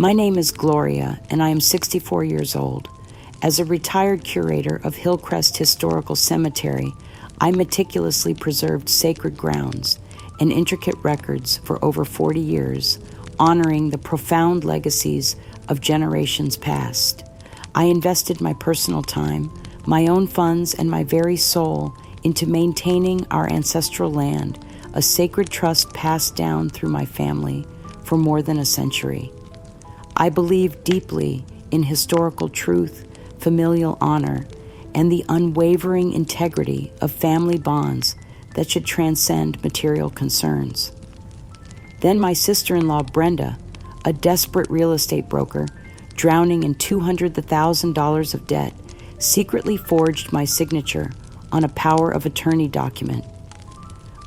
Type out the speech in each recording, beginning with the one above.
My name is Gloria, and I am 64 years old. As a retired curator of Hillcrest Historical Cemetery, I meticulously preserved sacred grounds and intricate records for over 40 years, honoring the profound legacies of generations past. I invested my personal time, my own funds, and my very soul into maintaining our ancestral land, a sacred trust passed down through my family for more than a century. I believe deeply in historical truth, familial honor, and the unwavering integrity of family bonds that should transcend material concerns. Then my sister-in-law Brenda, a desperate real estate broker, drowning in $200,000 of debt, secretly forged my signature on a power of attorney document.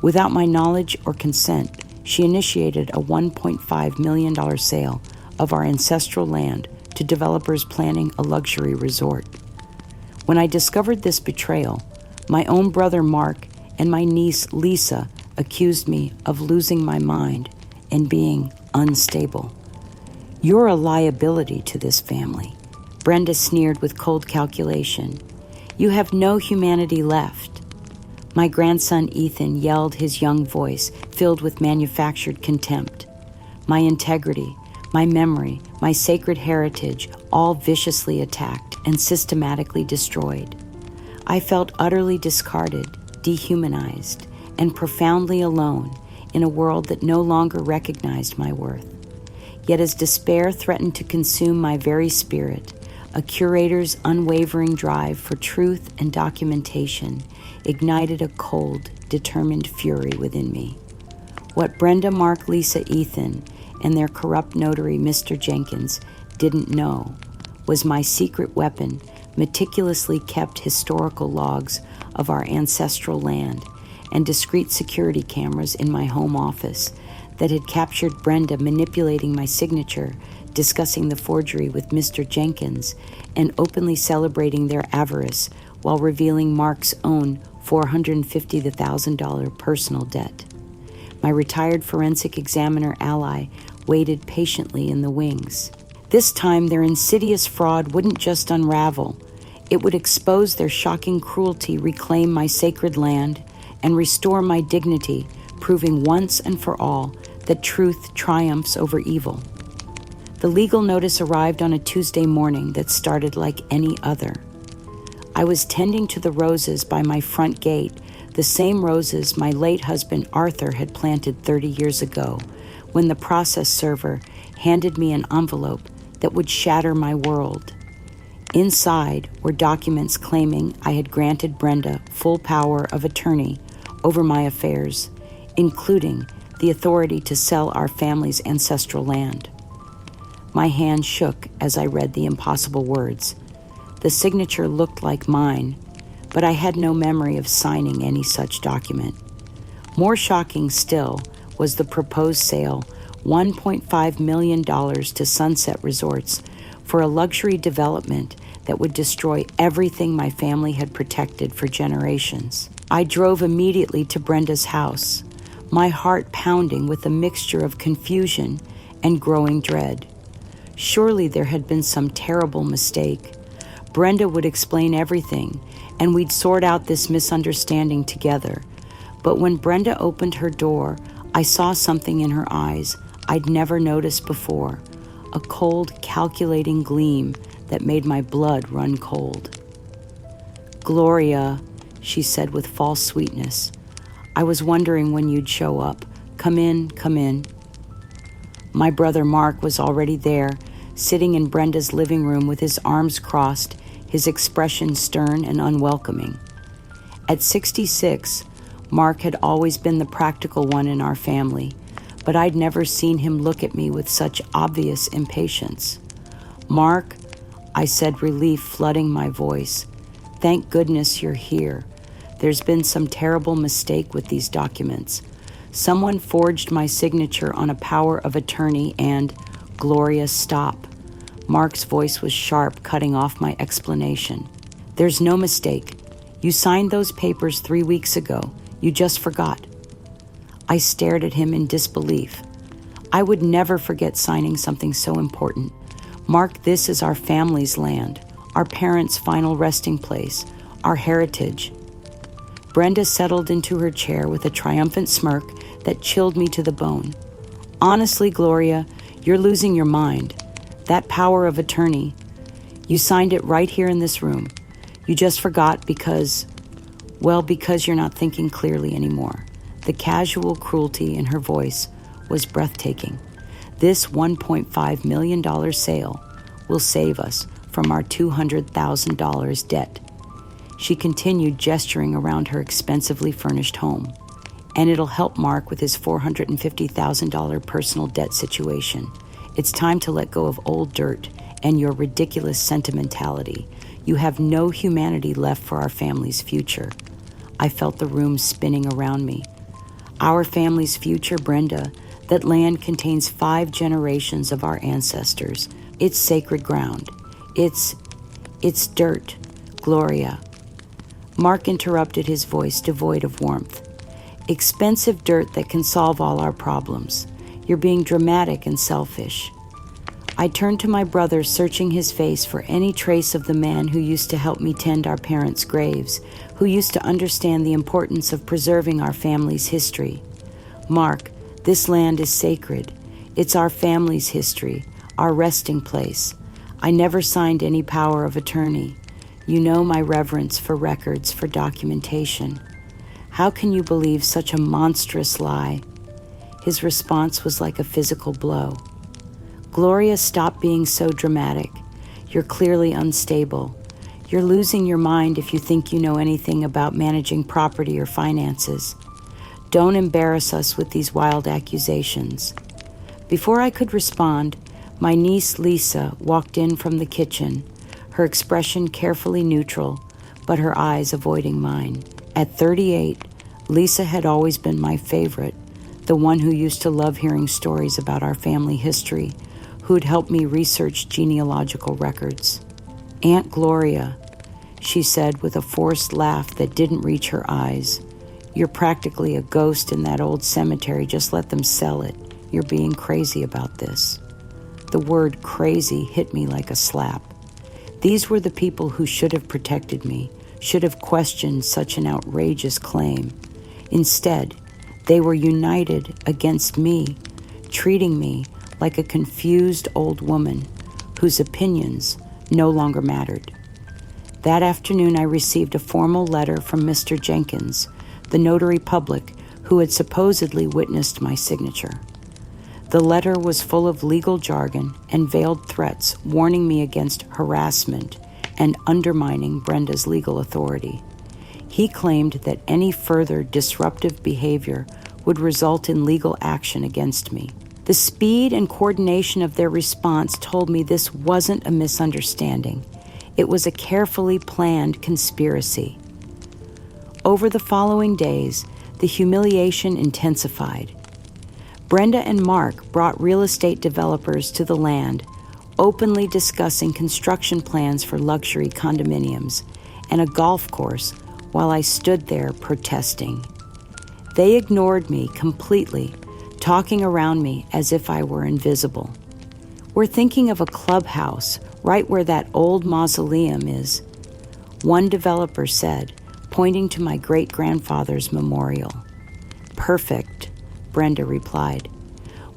Without my knowledge or consent, she initiated a $1.5 million sale of our ancestral land to developers planning a luxury resort. When I discovered this betrayal, my own brother Mark and my niece Lisa accused me of losing my mind and being unstable. "You're a liability to this family," Brenda sneered with cold calculation. "You have no humanity left." My grandson Ethan yelled, his young voice filled with manufactured contempt. My integrity, my memory, my sacred heritage, all viciously attacked and systematically destroyed. I felt utterly discarded, dehumanized, and profoundly alone in a world that no longer recognized my worth. Yet as despair threatened to consume my very spirit, a curator's unwavering drive for truth and documentation ignited a cold, determined fury within me. What Brenda, Mark, Lisa, Ethan, and their corrupt notary, Mr. Jenkins, didn't know was my secret weapon meticulously kept historical logs of our ancestral land and discreet security cameras in my home office that had captured Brenda manipulating my signature, discussing the forgery with Mr. Jenkins, and openly celebrating their avarice while revealing Mark's own $450,000 personal debt. My retired forensic examiner ally waited patiently in the wings. This time, their insidious fraud wouldn't just unravel. It would expose their shocking cruelty, reclaim my sacred land, and restore my dignity, proving once and for all that truth triumphs over evil. The legal notice arrived on a Tuesday morning that started like any other. I was tending to the roses by my front gate, the same roses my late husband Arthur had planted 30 years ago, when the process server handed me an envelope that would shatter my world. Inside were documents claiming I had granted Brenda full power of attorney over my affairs, including the authority to sell our family's ancestral land. My hand shook as I read the impossible words. The signature looked like mine, but I had no memory of signing any such document. More shocking still was the proposed sale, $1.5 million to Sunset Resorts for a luxury development that would destroy everything my family had protected for generations. I drove immediately to Brenda's house, my heart pounding with a mixture of confusion and growing dread. Surely there had been some terrible mistake. Brenda would explain everything, and we'd sort out this misunderstanding together. But when Brenda opened her door, I saw something in her eyes I'd never noticed before, a cold, calculating gleam that made my blood run cold. "Gloria," she said with false sweetness, "I was wondering when you'd show up. Come in, come in." My brother Mark was already there, sitting in Brenda's living room with his arms crossed, his expression stern and unwelcoming. At 66, Mark had always been the practical one in our family, but I'd never seen him look at me with such obvious impatience. "Mark," I said, relief flooding my voice, "thank goodness you're here. There's been some terrible mistake with these documents. Someone forged my signature on a power of attorney and—" "Gloria, stop." Mark's voice was sharp, cutting off my explanation. "There's no mistake. You signed those papers 3 weeks ago. You just forgot." I stared at him in disbelief. I would never forget signing something so important. Mark this as our family's land, our parents' final resting place, our heritage. Brenda settled into her chair with a triumphant smirk that chilled me to the bone. Honestly, Gloria, you're losing your mind. That power of attorney, you signed it right here in this room. You just forgot because you're not thinking clearly anymore. The casual cruelty in her voice was breathtaking. This $1.5 million sale will save us from our $200,000 debt. She continued gesturing around her expensively furnished home. And it'll help Mark with his $450,000 personal debt situation. It's time to let go of old dirt and your ridiculous sentimentality. You have no humanity left for our family's future. I felt the room spinning around me. Our family's future, Brenda, that land contains 5 generations of our ancestors. It's sacred ground. It's dirt, Gloria. Mark interrupted, his voice devoid of warmth. Expensive dirt that can solve all our problems. You're being dramatic and selfish. I turned to my brother, searching his face for any trace of the man who used to help me tend our parents' graves, who used to understand the importance of preserving our family's history. Mark, this land is sacred. It's our family's history, our resting place. I never signed any power of attorney. You know my reverence for records, for documentation. How can you believe such a monstrous lie? His response was like a physical blow. Gloria, stop being so dramatic. You're clearly unstable. You're losing your mind if you think you know anything about managing property or finances. Don't embarrass us with these wild accusations. Before I could respond, my niece Lisa walked in from the kitchen, her expression carefully neutral, but her eyes avoiding mine. At 38, Lisa had always been my favorite, the one who used to love hearing stories about our family history, who'd helped me research genealogical records. Aunt Gloria, she said with a forced laugh that didn't reach her eyes. You're practically a ghost in that old cemetery. Just let them sell it. You're being crazy about this. The word crazy hit me like a slap. These were the people who should have protected me, should have questioned such an outrageous claim. Instead, they were united against me, treating me like a confused old woman whose opinions no longer mattered. That afternoon, I received a formal letter from Mr. Jenkins, the notary public who had supposedly witnessed my signature. The letter was full of legal jargon and veiled threats warning me against harassment and undermining Brenda's legal authority. He claimed that any further disruptive behavior would result in legal action against me. The speed and coordination of their response told me this wasn't a misunderstanding. It was a carefully planned conspiracy. Over the following days, the humiliation intensified. Brenda and Mark brought real estate developers to the land, openly discussing construction plans for luxury condominiums and a golf course while I stood there protesting. They ignored me completely, talking around me as if I were invisible. We're thinking of a clubhouse right where that old mausoleum is, one developer said, pointing to my great-grandfather's memorial. Perfect, Brenda replied.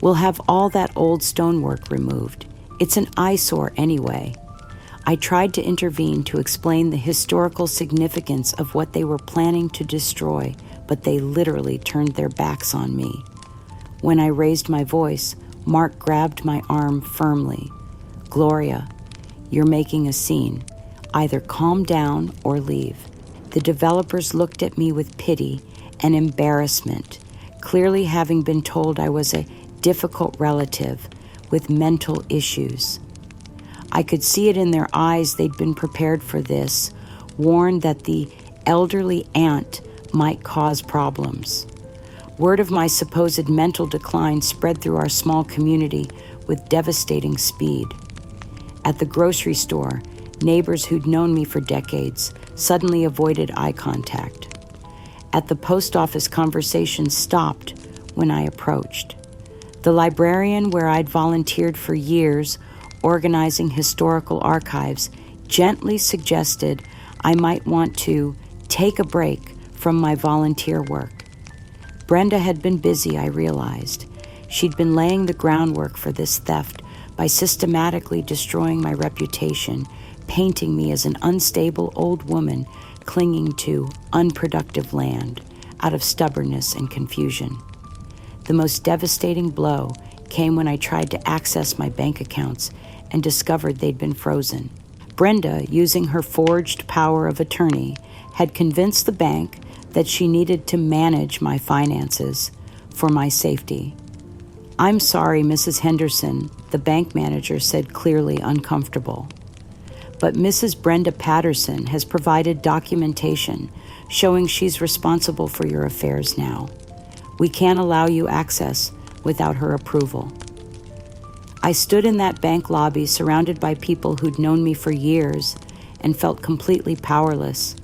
We'll have all that old stonework removed. It's an eyesore anyway. I tried to intervene to explain the historical significance of what they were planning to destroy, but they literally turned their backs on me. When I raised my voice, Mark grabbed my arm firmly. Gloria, you're making a scene. Either calm down or leave. The developers looked at me with pity and embarrassment, clearly having been told I was a difficult relative with mental issues. I could see it in their eyes. They'd been prepared for this, warned that the elderly aunt might cause problems. Word of my supposed mental decline spread through our small community with devastating speed. At the grocery store, neighbors who'd known me for decades suddenly avoided eye contact. At the post office, conversations stopped when I approached. The librarian where I'd volunteered for years, organizing historical archives, gently suggested I might want to take a break from my volunteer work. Brenda had been busy, I realized. She'd been laying the groundwork for this theft by systematically destroying my reputation, painting me as an unstable old woman clinging to unproductive land out of stubbornness and confusion. The most devastating blow came when I tried to access my bank accounts and discovered they'd been frozen. Brenda, using her forged power of attorney, had convinced the bank that she needed to manage my finances for my safety. "I'm sorry, Mrs. Henderson," the bank manager said, clearly uncomfortable. "But Mrs. Brenda Patterson has provided documentation showing she's responsible for your affairs now. We can't allow you access without her approval." I stood in that bank lobby surrounded by people who'd known me for years and felt completely powerless.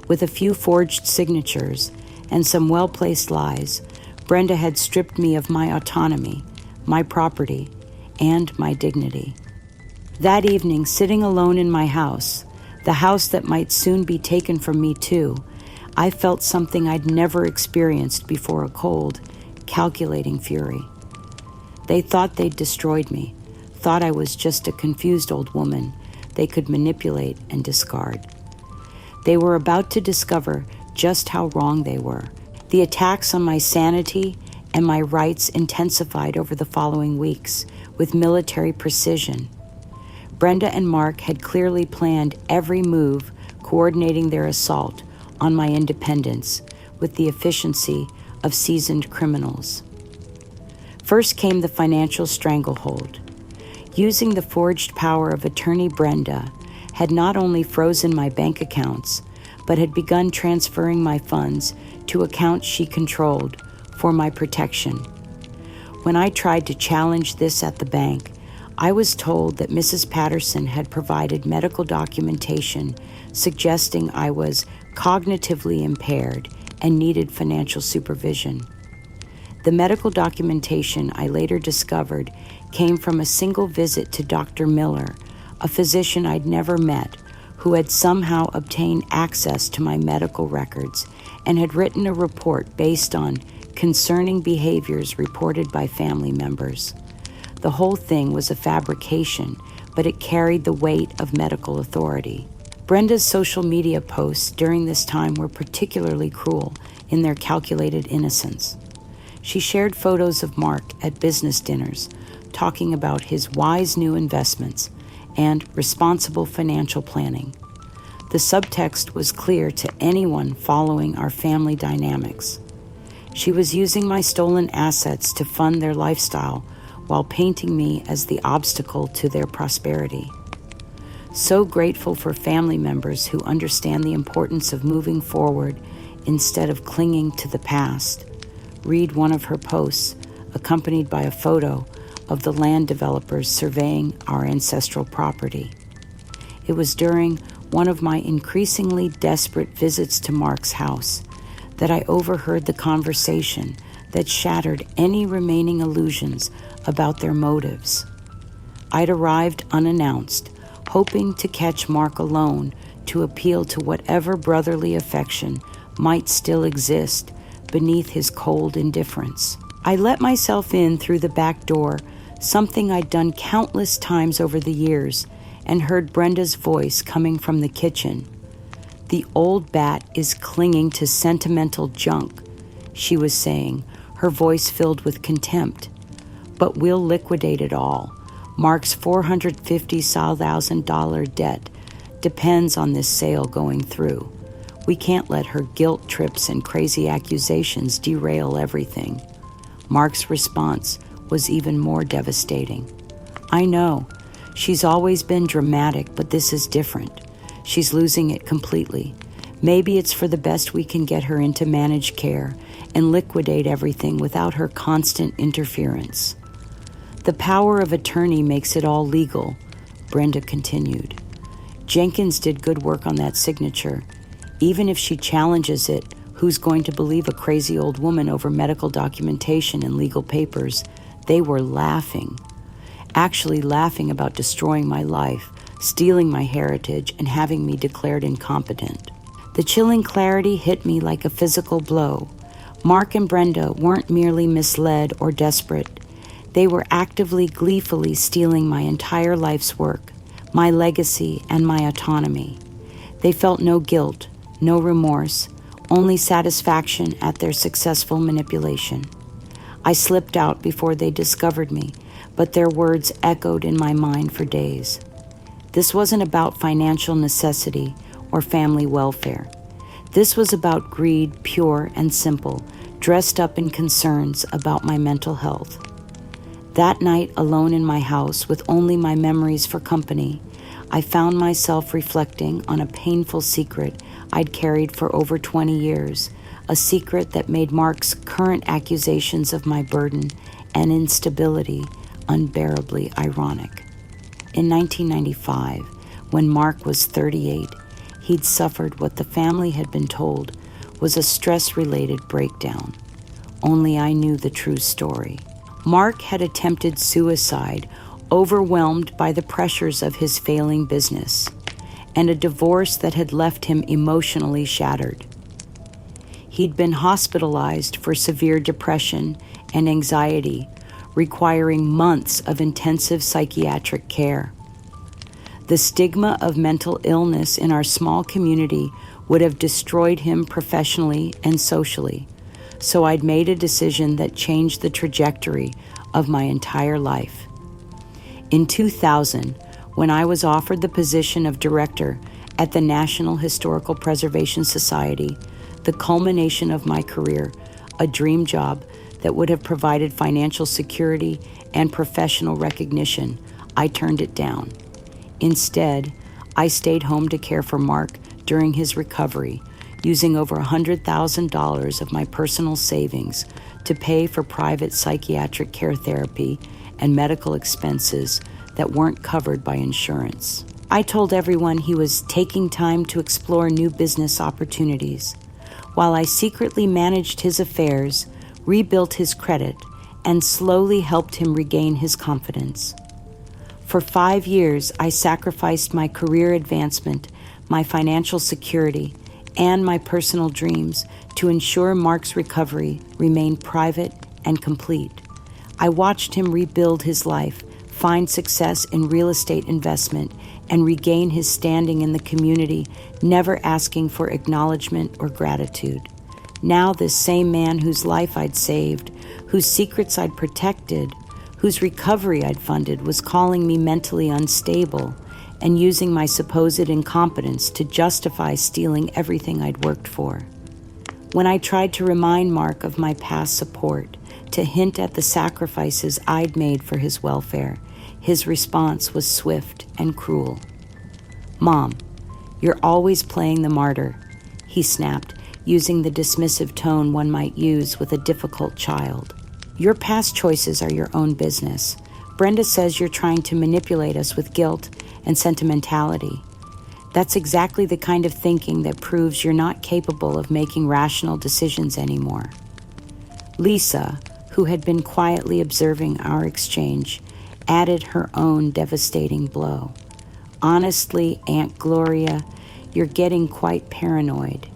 With a few forged signatures and some well-placed lies, Brenda had stripped me of my autonomy, my property, and my dignity. That evening, sitting alone in my house, the house that might soon be taken from me too, I felt something I'd never experienced before, a cold, calculating fury. They thought they'd destroyed me, thought I was just a confused old woman they could manipulate and discard. They were about to discover just how wrong they were. The attacks on my sanity and my rights intensified over the following weeks with military precision. Brenda and Mark had clearly planned every move, coordinating their assault on my independence with the efficiency of seasoned criminals. First came the financial stranglehold. Using the forged power of attorney, Brenda had not only frozen my bank accounts, but had begun transferring my funds to accounts she controlled for my protection. When I tried to challenge this at the bank, I was told that Mrs. Patterson had provided medical documentation suggesting I was cognitively impaired and needed financial supervision. The medical documentation I later discovered came from a single visit to Dr. Miller, a physician I'd never met, who had somehow obtained access to my medical records and had written a report based on concerning behaviors reported by family members. The whole thing was a fabrication, but it carried the weight of medical authority. Brenda's social media posts during this time were particularly cruel in their calculated innocence. She shared photos of Mark at business dinners, talking about his wise new investments and responsible financial planning. The subtext was clear to anyone following our family dynamics. She was using my stolen assets to fund their lifestyle while painting me as the obstacle to their prosperity. So grateful for family members who understand the importance of moving forward instead of clinging to the past. Read one of her posts, accompanied by a photo of the land developers surveying our ancestral property. It was during one of my increasingly desperate visits to Mark's house that I overheard the conversation that shattered any remaining illusions about their motives. I'd arrived unannounced, hoping to catch Mark alone to appeal to whatever brotherly affection might still exist beneath his cold indifference. I let myself in through the back door, something I'd done countless times over the years, and heard Brenda's voice coming from the kitchen. "The old bat is clinging to sentimental junk," she was saying, her voice filled with contempt. "But we'll liquidate it all. Mark's $450,000 debt depends on this sale going through. We can't let her guilt trips and crazy accusations derail everything." Mark's response was even more devastating. "I know. She's always been dramatic, but this is different. She's losing it completely. Maybe it's for the best we can get her into managed care and liquidate everything without her constant interference. The power of attorney makes it all legal," Brenda continued. "Jenkins did good work on that signature. Even if she challenges it, who's going to believe a crazy old woman over medical documentation and legal papers? They were laughing, actually laughing about destroying my life, stealing my heritage, and having me declared incompetent. The chilling clarity hit me like a physical blow. Mark and Brenda weren't merely misled or desperate. They were actively, gleefully stealing my entire life's work, my legacy, and my autonomy. They felt no guilt, no remorse, only satisfaction at their successful manipulation. I slipped out before they discovered me, but their words echoed in my mind for days. This wasn't about financial necessity or family welfare. This was about greed, pure and simple, dressed up in concerns about my mental health. That night, alone in my house with only my memories for company, I found myself reflecting on a painful secret I'd carried for over 20 years, a secret that made Mark's current accusations of my burden and instability unbearably ironic. In 1995, when Mark was 38, he'd suffered what the family had been told was a stress-related breakdown. Only I knew the true story. Mark had attempted suicide, overwhelmed by the pressures of his failing business, and a divorce that had left him emotionally shattered. He'd been hospitalized for severe depression and anxiety, requiring months of intensive psychiatric care. The stigma of mental illness in our small community would have destroyed him professionally and socially, so I'd made a decision that changed the trajectory of my entire life. In 2000, when I was offered the position of director at the National Historical Preservation Society, the culmination of my career, a dream job that would have provided financial security and professional recognition, I turned it down. Instead, I stayed home to care for Mark during his recovery, using over $100,000 of my personal savings to pay for private psychiatric care therapy and medical expenses that weren't covered by insurance. I told everyone he was taking time to explore new business opportunities, while I secretly managed his affairs, rebuilt his credit, and slowly helped him regain his confidence. For 5 years, I sacrificed my career advancement, my financial security, and my personal dreams to ensure Mark's recovery remained private and complete. I watched him rebuild his life, find success in real estate investment, and regain his standing in the community, never asking for acknowledgement or gratitude. Now this same man whose life I'd saved, whose secrets I'd protected, whose recovery I'd funded, was calling me mentally unstable and using my supposed incompetence to justify stealing everything I'd worked for. When I tried to remind Mark of my past support, to hint at the sacrifices I'd made for his welfare, his response was swift and cruel. "Mom, you're always playing the martyr," he snapped, using the dismissive tone one might use with a difficult child. "Your past choices are your own business. Brenda says you're trying to manipulate us with guilt and sentimentality. That's exactly the kind of thinking that proves you're not capable of making rational decisions anymore." Lisa, who had been quietly observing our exchange, added her own devastating blow. "Honestly, Aunt Gloria, you're getting quite paranoid.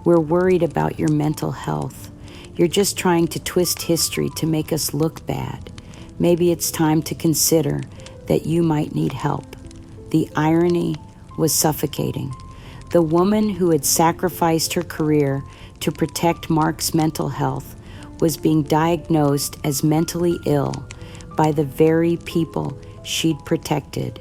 We're worried about your mental health. You're just trying to twist history to make us look bad. Maybe it's time to consider that you might need help." The irony was suffocating. The woman who had sacrificed her career to protect Mark's mental health was being diagnosed as mentally ill by the very people she'd protected.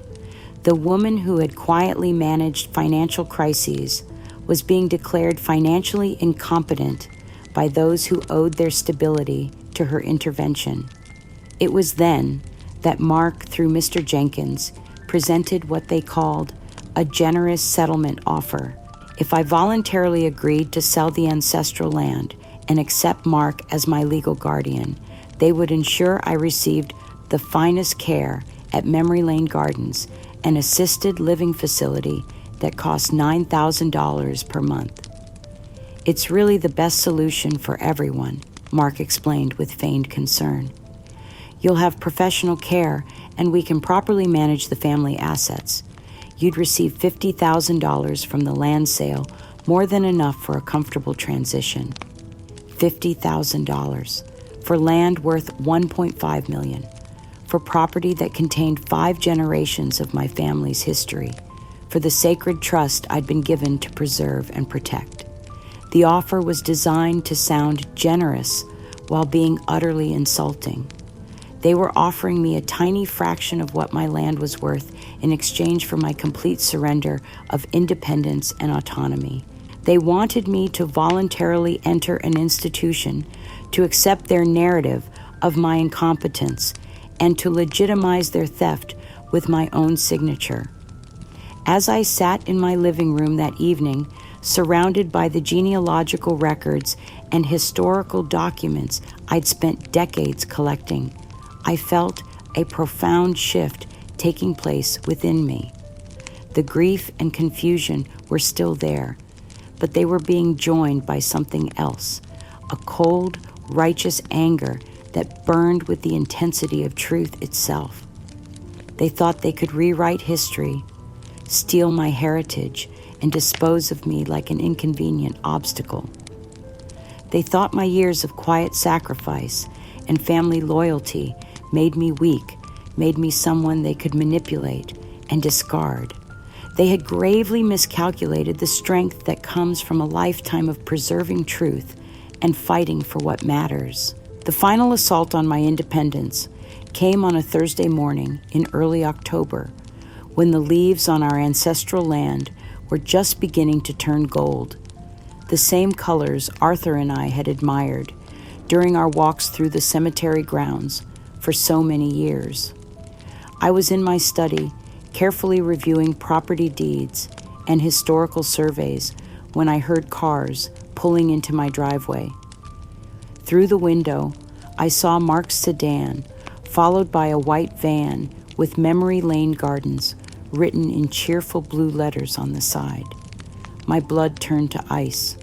The woman who had quietly managed financial crises was being declared financially incompetent by those who owed their stability to her intervention. It was then that Mark, through Mr. Jenkins, presented what they called a generous settlement offer. If I voluntarily agreed to sell the ancestral land and accept Mark as my legal guardian, they would ensure I received the finest care at Memory Lane Gardens, an assisted living facility that cost $9,000 per month. "It's really the best solution for everyone," Mark explained with feigned concern. You'll have professional care, and we can properly manage the family assets. You'd receive $50,000 from the land sale, more than enough for a comfortable transition. $50,000 for land worth $1.5 million, for property that contained 5 generations of my family's history, for the sacred trust I'd been given to preserve and protect. The offer was designed to sound generous while being utterly insulting. They were offering me a tiny fraction of what my land was worth in exchange for my complete surrender of independence and autonomy. They wanted me to voluntarily enter an institution, to accept their narrative of my incompetence, and to legitimize their theft with my own signature. As I sat in my living room that evening, surrounded by the genealogical records and historical documents I'd spent decades collecting, I felt a profound shift taking place within me. The grief and confusion were still there, but they were being joined by something else, a cold, righteous anger that burned with the intensity of truth itself. They thought they could rewrite history, steal my heritage, and dispose of me like an inconvenient obstacle. They thought my years of quiet sacrifice and family loyalty made me weak, made me someone they could manipulate and discard. They had gravely miscalculated the strength that comes from a lifetime of preserving truth and fighting for what matters. The final assault on my independence came on a Thursday morning in early October, when the leaves on our ancestral land were just beginning to turn gold, the same colors Arthur and I had admired during our walks through the cemetery grounds for so many years. I was in my study, carefully reviewing property deeds and historical surveys when I heard cars pulling into my driveway. Through the window, I saw Mark's sedan, followed by a white van with Memory Lane Gardens written in cheerful blue letters on the side. My blood turned to ice.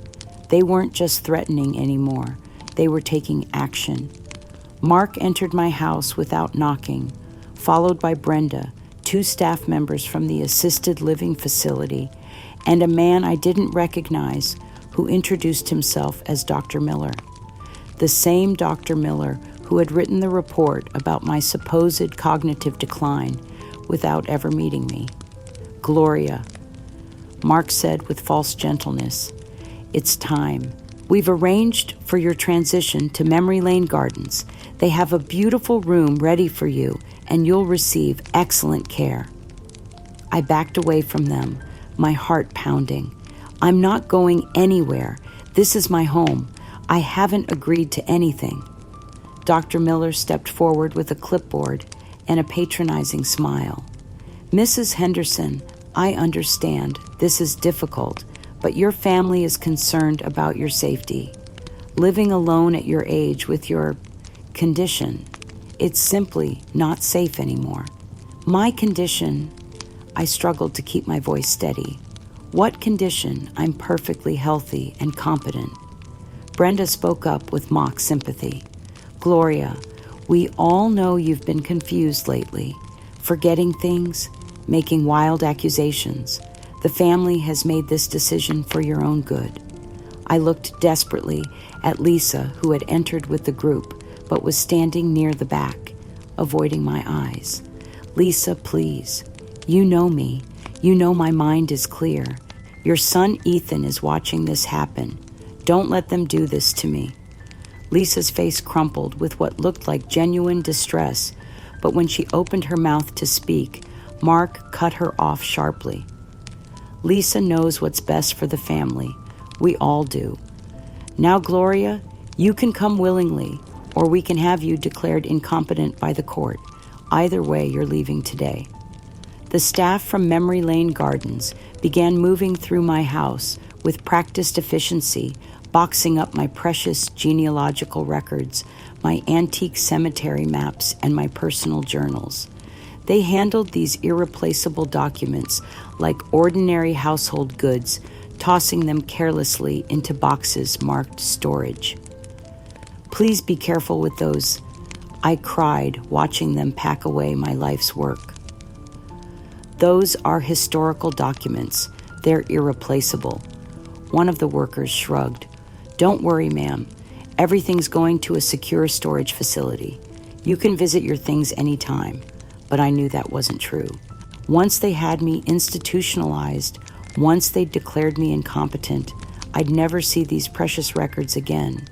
They weren't just threatening anymore. They were taking action. Mark entered my house without knocking, followed by Brenda, 2 staff members from the assisted living facility, and a man I didn't recognize who introduced himself as Dr. Miller. The same Dr. Miller who had written the report about my supposed cognitive decline without ever meeting me. Gloria, Mark said with false gentleness, "It's time. We've arranged for your transition to Memory Lane Gardens. They have a beautiful room ready for you, and you'll receive excellent care." I backed away from them, my heart pounding. I'm not going anywhere. This is my home. I haven't agreed to anything. Dr. Miller stepped forward with a clipboard and a patronizing smile. "Mrs. Henderson, I understand this is difficult, but your family is concerned about your safety. Living alone at your age with your condition, it's simply not safe anymore." My condition, I struggled to keep my voice steady. What condition? I'm perfectly healthy and competent. Brenda spoke up with mock sympathy. "Gloria, we all know you've been confused lately, forgetting things, making wild accusations. The family has made this decision for your own good." I looked desperately at Lisa, who had entered with the group, but was standing near the back, avoiding my eyes. "Lisa, please. You know me. You know my mind is clear. Your son Ethan is watching this happen. Don't let them do this to me." Lisa's face crumpled with what looked like genuine distress, but when she opened her mouth to speak, Mark cut her off sharply. "Lisa knows what's best for the family. We all do. Now, Gloria, you can come willingly, or we can have you declared incompetent by the court. Either way, you're leaving today." The staff from Memory Lane Gardens began moving through my house with practiced efficiency, boxing up my precious genealogical records, my antique cemetery maps, and my personal journals. They handled these irreplaceable documents like ordinary household goods, tossing them carelessly into boxes marked storage. "Please be careful with those. I cried watching them pack away my life's work. Those are historical documents. They're irreplaceable. One of the workers shrugged. Don't worry, ma'am. Everything's going to a secure storage facility. You can visit your things anytime. But I knew that wasn't true. Once they had me institutionalized, once they declared me incompetent, I'd never see these precious records again.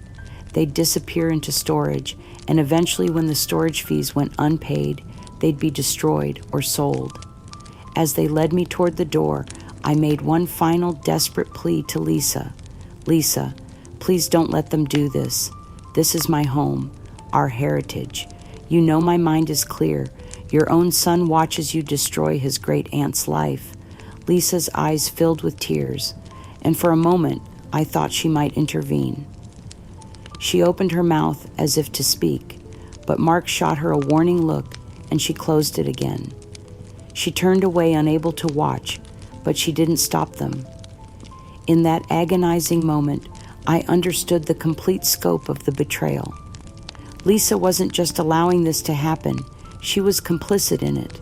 They'd disappear into storage, and eventually when the storage fees went unpaid, they'd be destroyed or sold. As they led me toward the door, I made one final desperate plea to Lisa. Lisa, please don't let them do this. This is my home, our heritage. You know my mind is clear. Your own son watches you destroy his great-aunt's life. Lisa's eyes filled with tears, and for a moment, I thought she might intervene. She opened her mouth as if to speak, but Mark shot her a warning look, and she closed it again. She turned away, unable to watch, but she didn't stop them. In that agonizing moment, I understood the complete scope of the betrayal. Lisa wasn't just allowing this to happen, she was complicit in it.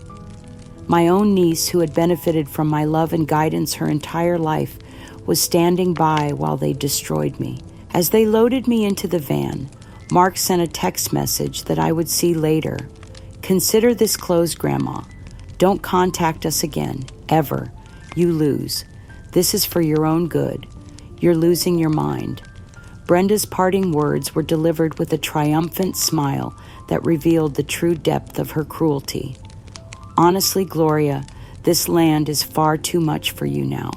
My own niece, who had benefited from my love and guidance her entire life, was standing by while they destroyed me. As they loaded me into the van, Mark sent a text message that I would see later. Consider this closed, Grandma. Don't contact us again, ever. You lose. This is for your own good. You're losing your mind. Brenda's parting words were delivered with a triumphant smile that revealed the true depth of her cruelty. Honestly, Gloria, this land is far too much for you now.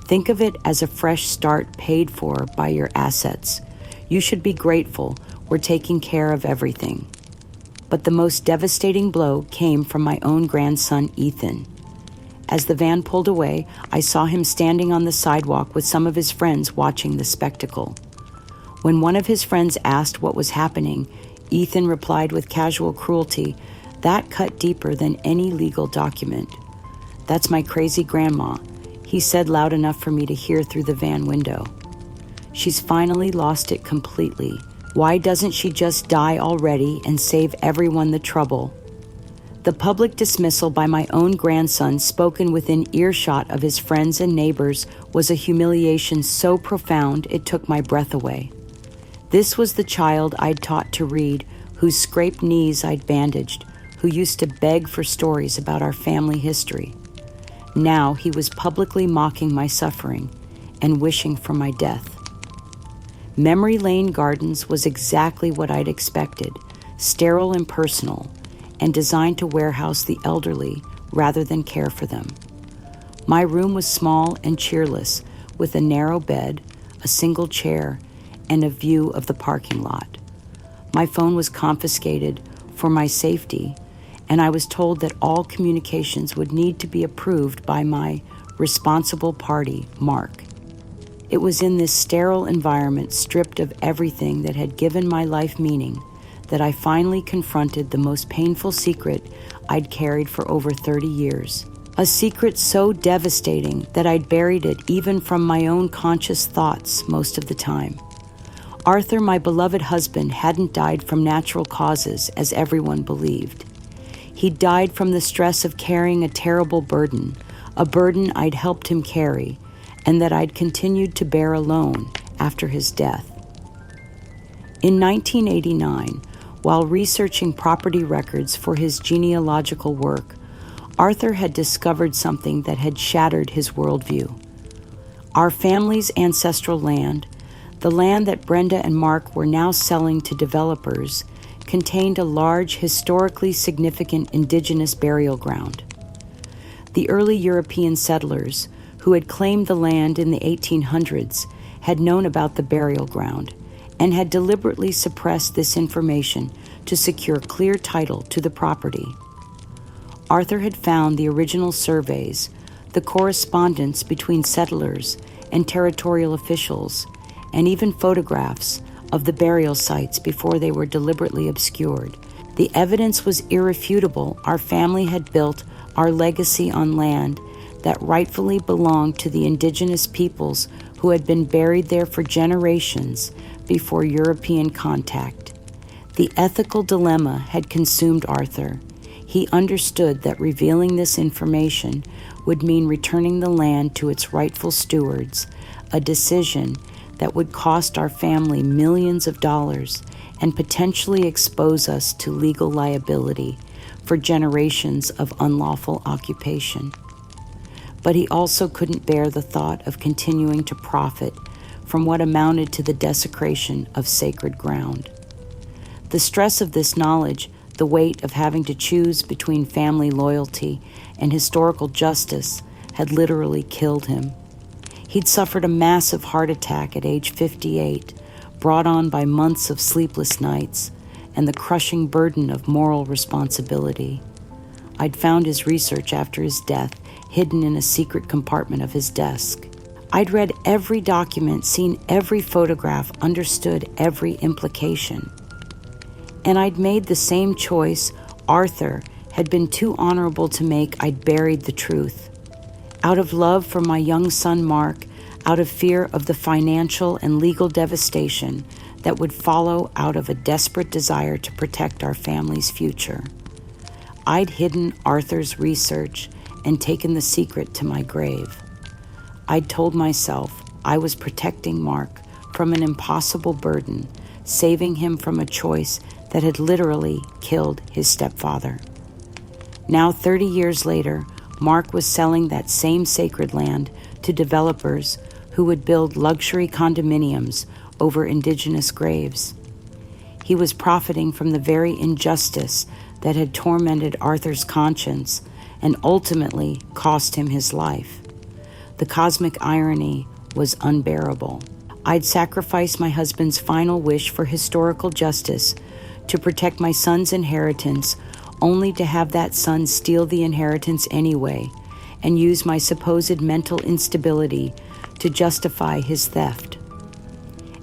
Think of it as a fresh start paid for by your assets. You should be grateful we're taking care of everything. But the most devastating blow came from my own grandson, Ethan. As the van pulled away, I saw him standing on the sidewalk with some of his friends watching the spectacle. When one of his friends asked what was happening, Ethan replied with casual cruelty, "That cut deeper than any legal document." "That's my crazy grandma," he said loud enough for me to hear through the van window. "She's finally lost it completely. Why doesn't she just die already and save everyone the trouble?" The public dismissal by my own grandson, spoken within earshot of his friends and neighbors, was a humiliation so profound it took my breath away. This was the child I'd taught to read, whose scraped knees I'd bandaged, who used to beg for stories about our family history. Now he was publicly mocking my suffering and wishing for my death. Memory Lane Gardens was exactly what I'd expected, sterile and personal, and designed to warehouse the elderly rather than care for them. My room was small and cheerless, with a narrow bed, a single chair, and a view of the parking lot. My phone was confiscated for my safety, and I was told that all communications would need to be approved by my responsible party, Mark. It was in this sterile environment, stripped of everything that had given my life meaning, that I finally confronted the most painful secret I'd carried for over 30 years. A secret so devastating that I'd buried it even from my own conscious thoughts most of the time. Arthur, my beloved husband, hadn't died from natural causes, as everyone believed. He died from the stress of carrying a terrible burden, a burden I'd helped him carry, and that I'd continued to bear alone after his death. In 1989, while researching property records for his genealogical work, Arthur had discovered something that had shattered his worldview. Our family's ancestral land, the land that Brenda and Mark were now selling to developers, contained a large, historically significant Indigenous burial ground. The early European settlers, who had claimed the land in the 1800s, had known about the burial ground and had deliberately suppressed this information to secure clear title to the property. Arthur had found the original surveys, the correspondence between settlers and territorial officials, and even photographs of the burial sites before they were deliberately obscured. The evidence was irrefutable. Our family had built our legacy on land that rightfully belonged to the Indigenous peoples who had been buried there for generations before European contact. The ethical dilemma had consumed Arthur. He understood that revealing this information would mean returning the land to its rightful stewards, a decision that would cost our family millions of dollars and potentially expose us to legal liability for generations of unlawful occupation. But he also couldn't bear the thought of continuing to profit from what amounted to the desecration of sacred ground. The stress of this knowledge, the weight of having to choose between family loyalty and historical justice, had literally killed him. He'd suffered a massive heart attack at age 58, brought on by months of sleepless nights and the crushing burden of moral responsibility. I'd found his research after his death hidden in a secret compartment of his desk. I'd read every document, seen every photograph, understood every implication. And I'd made the same choice Arthur had been too honorable to make. I'd buried the truth. Out of love for my young son Mark, out of fear of the financial and legal devastation that would follow out of a desperate desire to protect our family's future, I'd hidden Arthur's research and taken the secret to my grave. I'd told myself I was protecting Mark from an impossible burden, saving him from a choice that had literally killed his stepfather. Now, 30 years later, Mark was selling that same sacred land to developers who would build luxury condominiums over Indigenous graves. He was profiting from the very injustice that had tormented Arthur's conscience and ultimately cost him his life. The cosmic irony was unbearable. I'd sacrificed my husband's final wish for historical justice to protect my son's inheritance, only to have that son steal the inheritance anyway and use my supposed mental instability to justify his theft.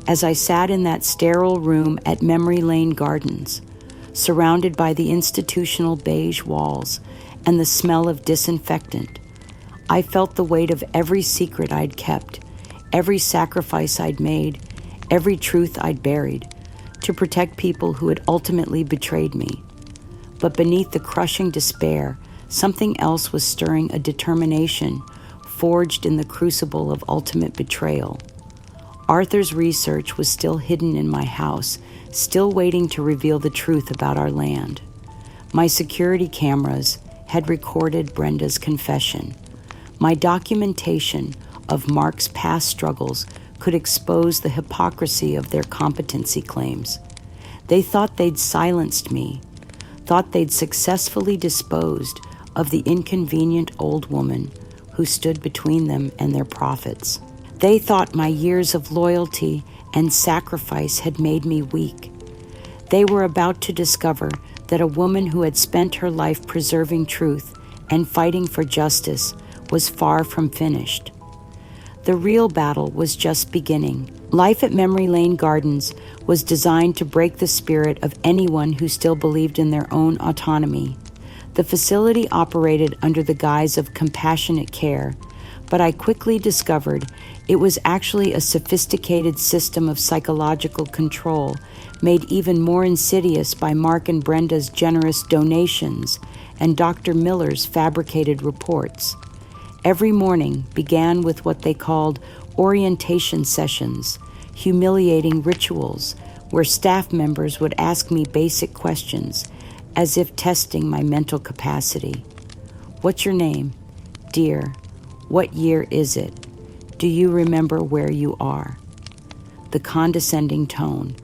As I sat in that sterile room at Memory Lane Gardens, surrounded by the institutional beige walls and the smell of disinfectant, I felt the weight of every secret I'd kept, every sacrifice I'd made, every truth I'd buried, to protect people who had ultimately betrayed me. But beneath the crushing despair, something else was stirring, a determination forged in the crucible of ultimate betrayal. Arthur's research was still hidden in my house, still waiting to reveal the truth about our land. My security cameras had recorded Brenda's confession. My documentation of Mark's past struggles could expose the hypocrisy of their competency claims. They thought they'd silenced me, thought they'd successfully disposed of the inconvenient old woman who stood between them and their profits. They thought my years of loyalty and sacrifice had made me weak. They were about to discover that a woman who had spent her life preserving truth and fighting for justice was far from finished. The real battle was just beginning. Life at Memory Lane Gardens was designed to break the spirit of anyone who still believed in their own autonomy. The facility operated under the guise of compassionate care, but I quickly discovered it was actually a sophisticated system of psychological control, made even more insidious by Mark and Brenda's generous donations and Dr. Miller's fabricated reports. Every morning began with what they called orientation sessions, humiliating rituals where staff members would ask me basic questions, as if testing my mental capacity. What's your name? Dear. What year is it? Do you remember where you are? The condescending tone,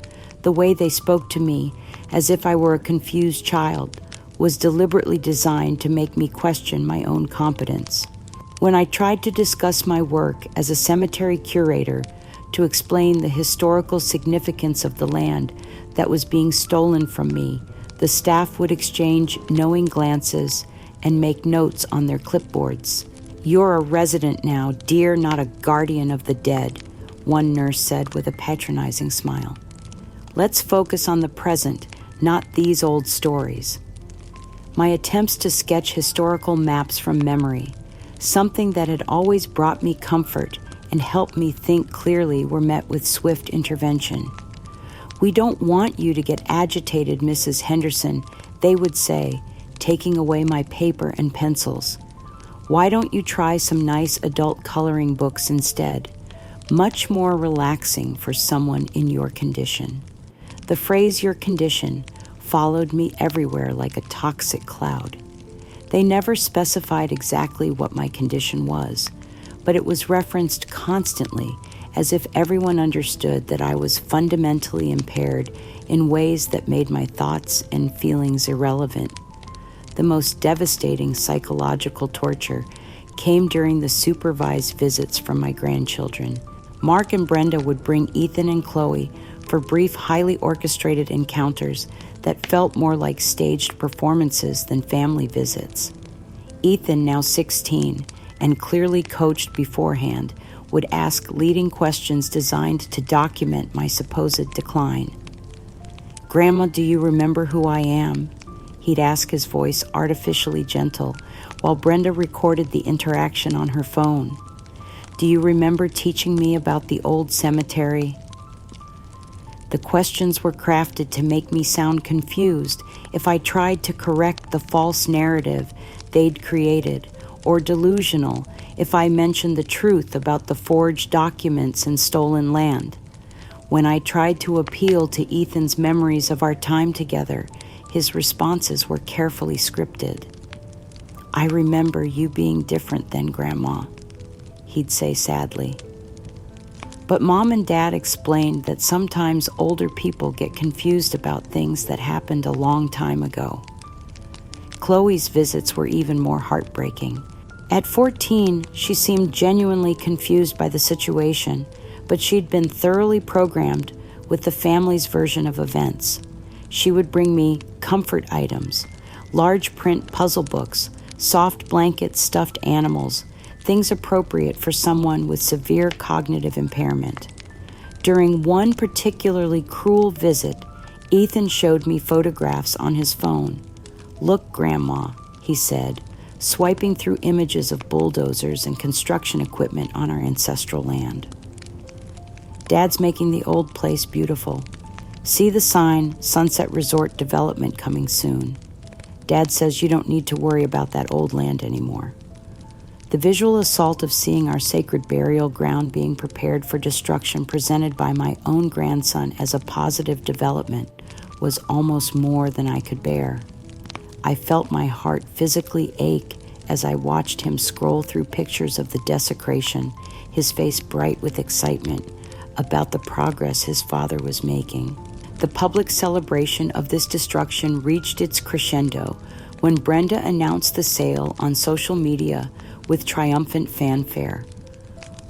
the way they spoke to me as if I were a confused child, was deliberately designed to make me question my own competence. When I tried to discuss my work as a cemetery curator to explain the historical significance of the land that was being stolen from me, the staff would exchange knowing glances and make notes on their clipboards. "You're a resident now, dear, not a guardian of the dead," one nurse said with a patronizing smile. "Let's focus on the present, not these old stories." My attempts to sketch historical maps from memory, something that had always brought me comfort and helped me think clearly, were met with swift intervention. "We don't want you to get agitated, Mrs. Henderson," they would say, taking away my paper and pencils. "Why don't you try some nice adult coloring books instead? Much more relaxing for someone in your condition." The phrase "your condition" followed me everywhere like a toxic cloud. They never specified exactly what my condition was, but it was referenced constantly as if everyone understood that I was fundamentally impaired in ways that made my thoughts and feelings irrelevant. The most devastating psychological torture came during the supervised visits from my grandchildren. Mark and Brenda would bring Ethan and Chloe for brief, highly orchestrated encounters that felt more like staged performances than family visits. Ethan, now 16, and clearly coached beforehand, would ask leading questions designed to document my supposed decline. "Grandma, do you remember who I am?" He'd ask, his voice artificially gentle, while Brenda recorded the interaction on her phone. "Do you remember teaching me about the old cemetery?" The questions were crafted to make me sound confused if I tried to correct the false narrative they'd created, or delusional if I mentioned the truth about the forged documents and stolen land. When I tried to appeal to Ethan's memories of our time together, his responses were carefully scripted. "I remember you being different then, Grandma," he'd say sadly. But Mom and Dad explained that sometimes older people get confused about things that happened a long time ago. Chloe's visits were even more heartbreaking. At 14, she seemed genuinely confused by the situation, but she'd been thoroughly programmed with the family's version of events. She would bring me comfort items, large print puzzle books, soft blankets, stuffed animals, things appropriate for someone with severe cognitive impairment. During one particularly cruel visit, Ethan showed me photographs on his phone. "Look, Grandma," he said, swiping through images of bulldozers and construction equipment on our ancestral land. "Dad's making the old place beautiful. See the sign, Sunset Resort Development coming soon. Dad says you don't need to worry about that old land anymore." The visual assault of seeing our sacred burial ground being prepared for destruction presented by my own grandson as a positive development was almost more than I could bear. I felt my heart physically ache as I watched him scroll through pictures of the desecration, his face bright with excitement about the progress his father was making. The public celebration of this destruction reached its crescendo when Brenda announced the sale on social media with triumphant fanfare.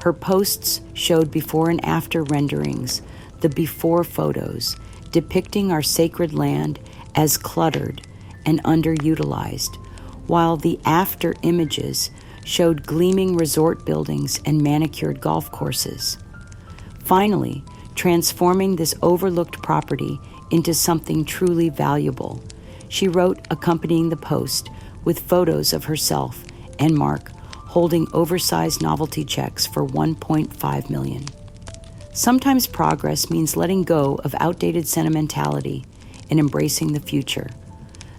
Her posts showed before and after renderings, the before photos, depicting our sacred land as cluttered and underutilized, while the after images showed gleaming resort buildings and manicured golf courses. Finally, transforming this overlooked property into something truly valuable, she wrote accompanying the post with photos of herself and Mark holding oversized novelty checks for $1.5 million. Sometimes progress means letting go of outdated sentimentality and embracing the future.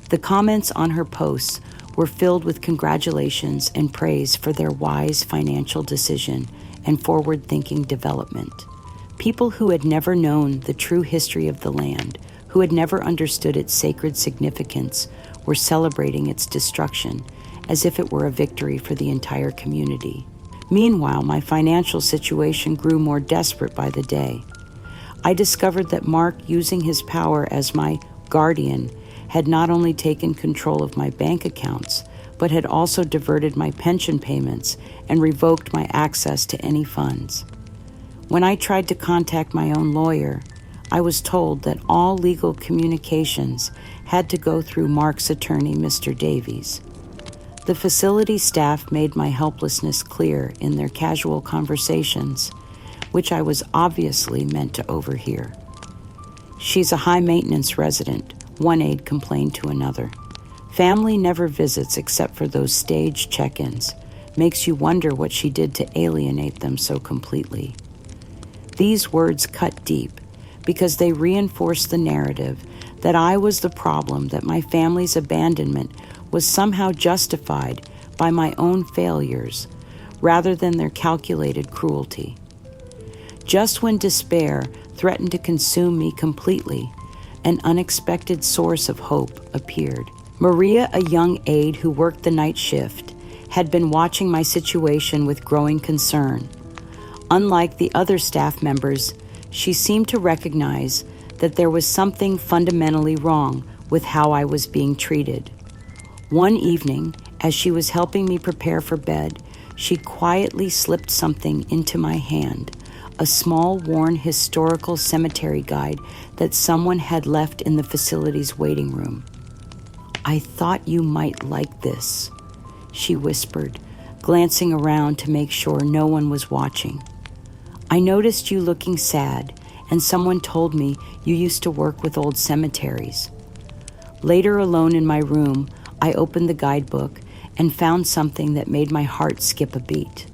The comments on her posts were filled with congratulations and praise for their wise financial decision and forward-thinking development. People who had never known the true history of the land, who had never understood its sacred significance, were celebrating its destruction as if it were a victory for the entire community. Meanwhile, my financial situation grew more desperate by the day. I discovered that Mark, using his power as my guardian, had not only taken control of my bank accounts, but had also diverted my pension payments and revoked my access to any funds. When I tried to contact my own lawyer, I was told that all legal communications had to go through Mark's attorney, Mr. Davies. The facility staff made my helplessness clear in their casual conversations, which I was obviously meant to overhear. "She's a high-maintenance resident," one aide complained to another. "Family never visits except for those staged check-ins. Makes you wonder what she did to alienate them so completely." These words cut deep, because they reinforced the narrative that I was the problem, that my family's abandonment was somehow justified by my own failures rather than their calculated cruelty. Just when despair threatened to consume me completely, an unexpected source of hope appeared. Maria, a young aide who worked the night shift, had been watching my situation with growing concern. Unlike the other staff members, she seemed to recognize that there was something fundamentally wrong with how I was being treated. One evening, as she was helping me prepare for bed, she quietly slipped something into my hand, a small, worn historical cemetery guide that someone had left in the facility's waiting room. "I thought you might like this," she whispered, glancing around to make sure no one was watching. "I noticed you looking sad, and someone told me you used to work with old cemeteries." Later, alone in my room, I opened the guidebook and found something that made my heart skip a beat.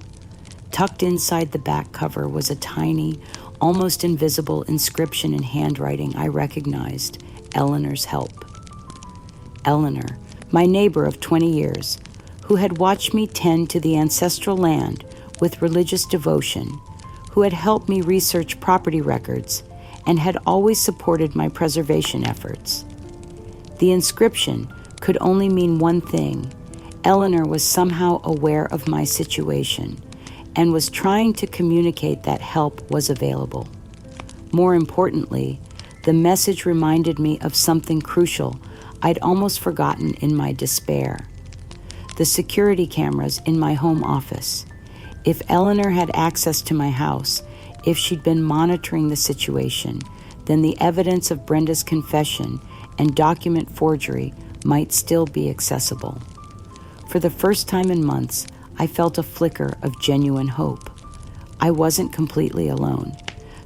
Tucked inside the back cover was a tiny, almost invisible inscription in handwriting I recognized: Eleanor's help. Eleanor, my neighbor of 20 years, who had watched me tend to the ancestral land with religious devotion, who had helped me research property records, and had always supported my preservation efforts. The inscription could only mean one thing: Eleanor was somehow aware of my situation and was trying to communicate that help was available. More importantly, the message reminded me of something crucial I'd almost forgotten in my despair: the security cameras in my home office. If Eleanor had access to my house, if she'd been monitoring the situation, then the evidence of Brenda's confession and document forgery might still be accessible. For the first time in months, I felt a flicker of genuine hope. I wasn't completely alone.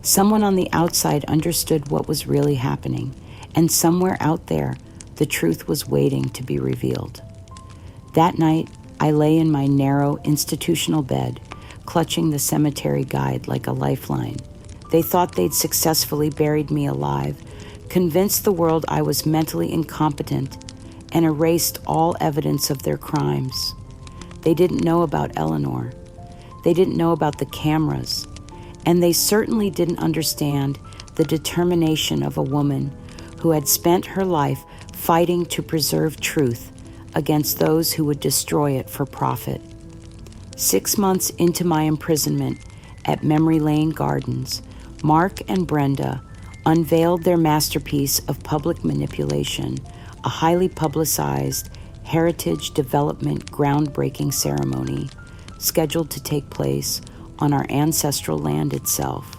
Someone on the outside understood what was really happening, and somewhere out there, the truth was waiting to be revealed. That night, I lay in my narrow institutional bed, clutching the cemetery guide like a lifeline. They thought they'd successfully buried me alive, convinced the world I was mentally incompetent, and erased all evidence of their crimes. They didn't know about Eleanor. They didn't know about the cameras. And they certainly didn't understand the determination of a woman who had spent her life fighting to preserve truth against those who would destroy it for profit. 6 months into my imprisonment at Memory Lane Gardens, Mark and Brenda unveiled their masterpiece of public manipulation, a highly publicized heritage development groundbreaking ceremony scheduled to take place on our ancestral land itself.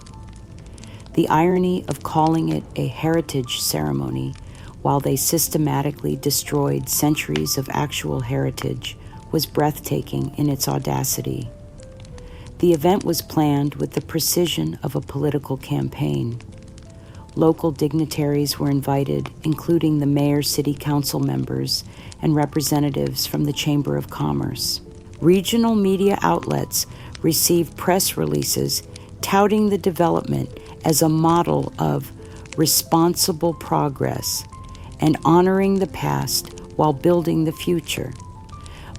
The irony of calling it a heritage ceremony while they systematically destroyed centuries of actual heritage was breathtaking in its audacity. The event was planned with the precision of a political campaign. Local dignitaries were invited, including the mayor, city council members, and representatives from the Chamber of Commerce. Regional media outlets received press releases touting the development as a model of responsible progress and honoring the past while building the future.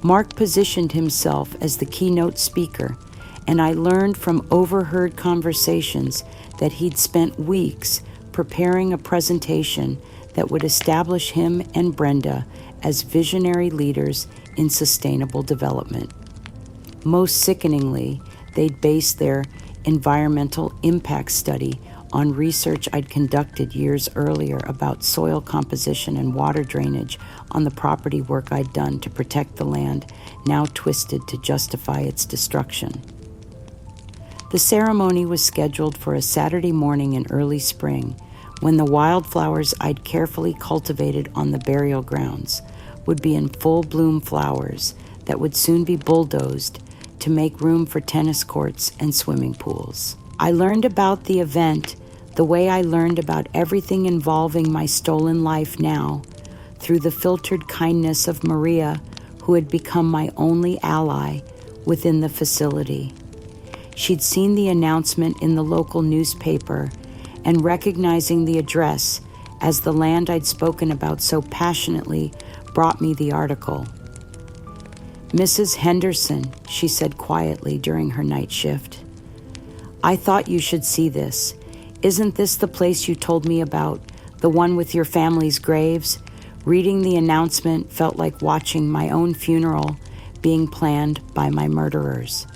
Mark positioned himself as the keynote speaker, and I learned from overheard conversations that he'd spent weeks preparing a presentation that would establish him and Brenda as visionary leaders in sustainable development. Most sickeningly, they'd based their environmental impact study on research I'd conducted years earlier about soil composition and water drainage on the property work I'd done to protect the land, now twisted to justify its destruction. The ceremony was scheduled for a Saturday morning in early spring, when the wildflowers I'd carefully cultivated on the burial grounds would be in full bloom flowers that would soon be bulldozed to make room for tennis courts and swimming pools. I learned about the event the way I learned about everything involving my stolen life now, through the filtered kindness of Maria, who had become my only ally within the facility. She'd seen the announcement in the local newspaper and recognizing the address as the land I'd spoken about so passionately brought me the article. "Mrs. Henderson," she said quietly during her night shift, "I thought you should see this. Isn't this the place you told me about, the one with your family's graves?" Reading the announcement felt like watching my own funeral being planned by my murderers.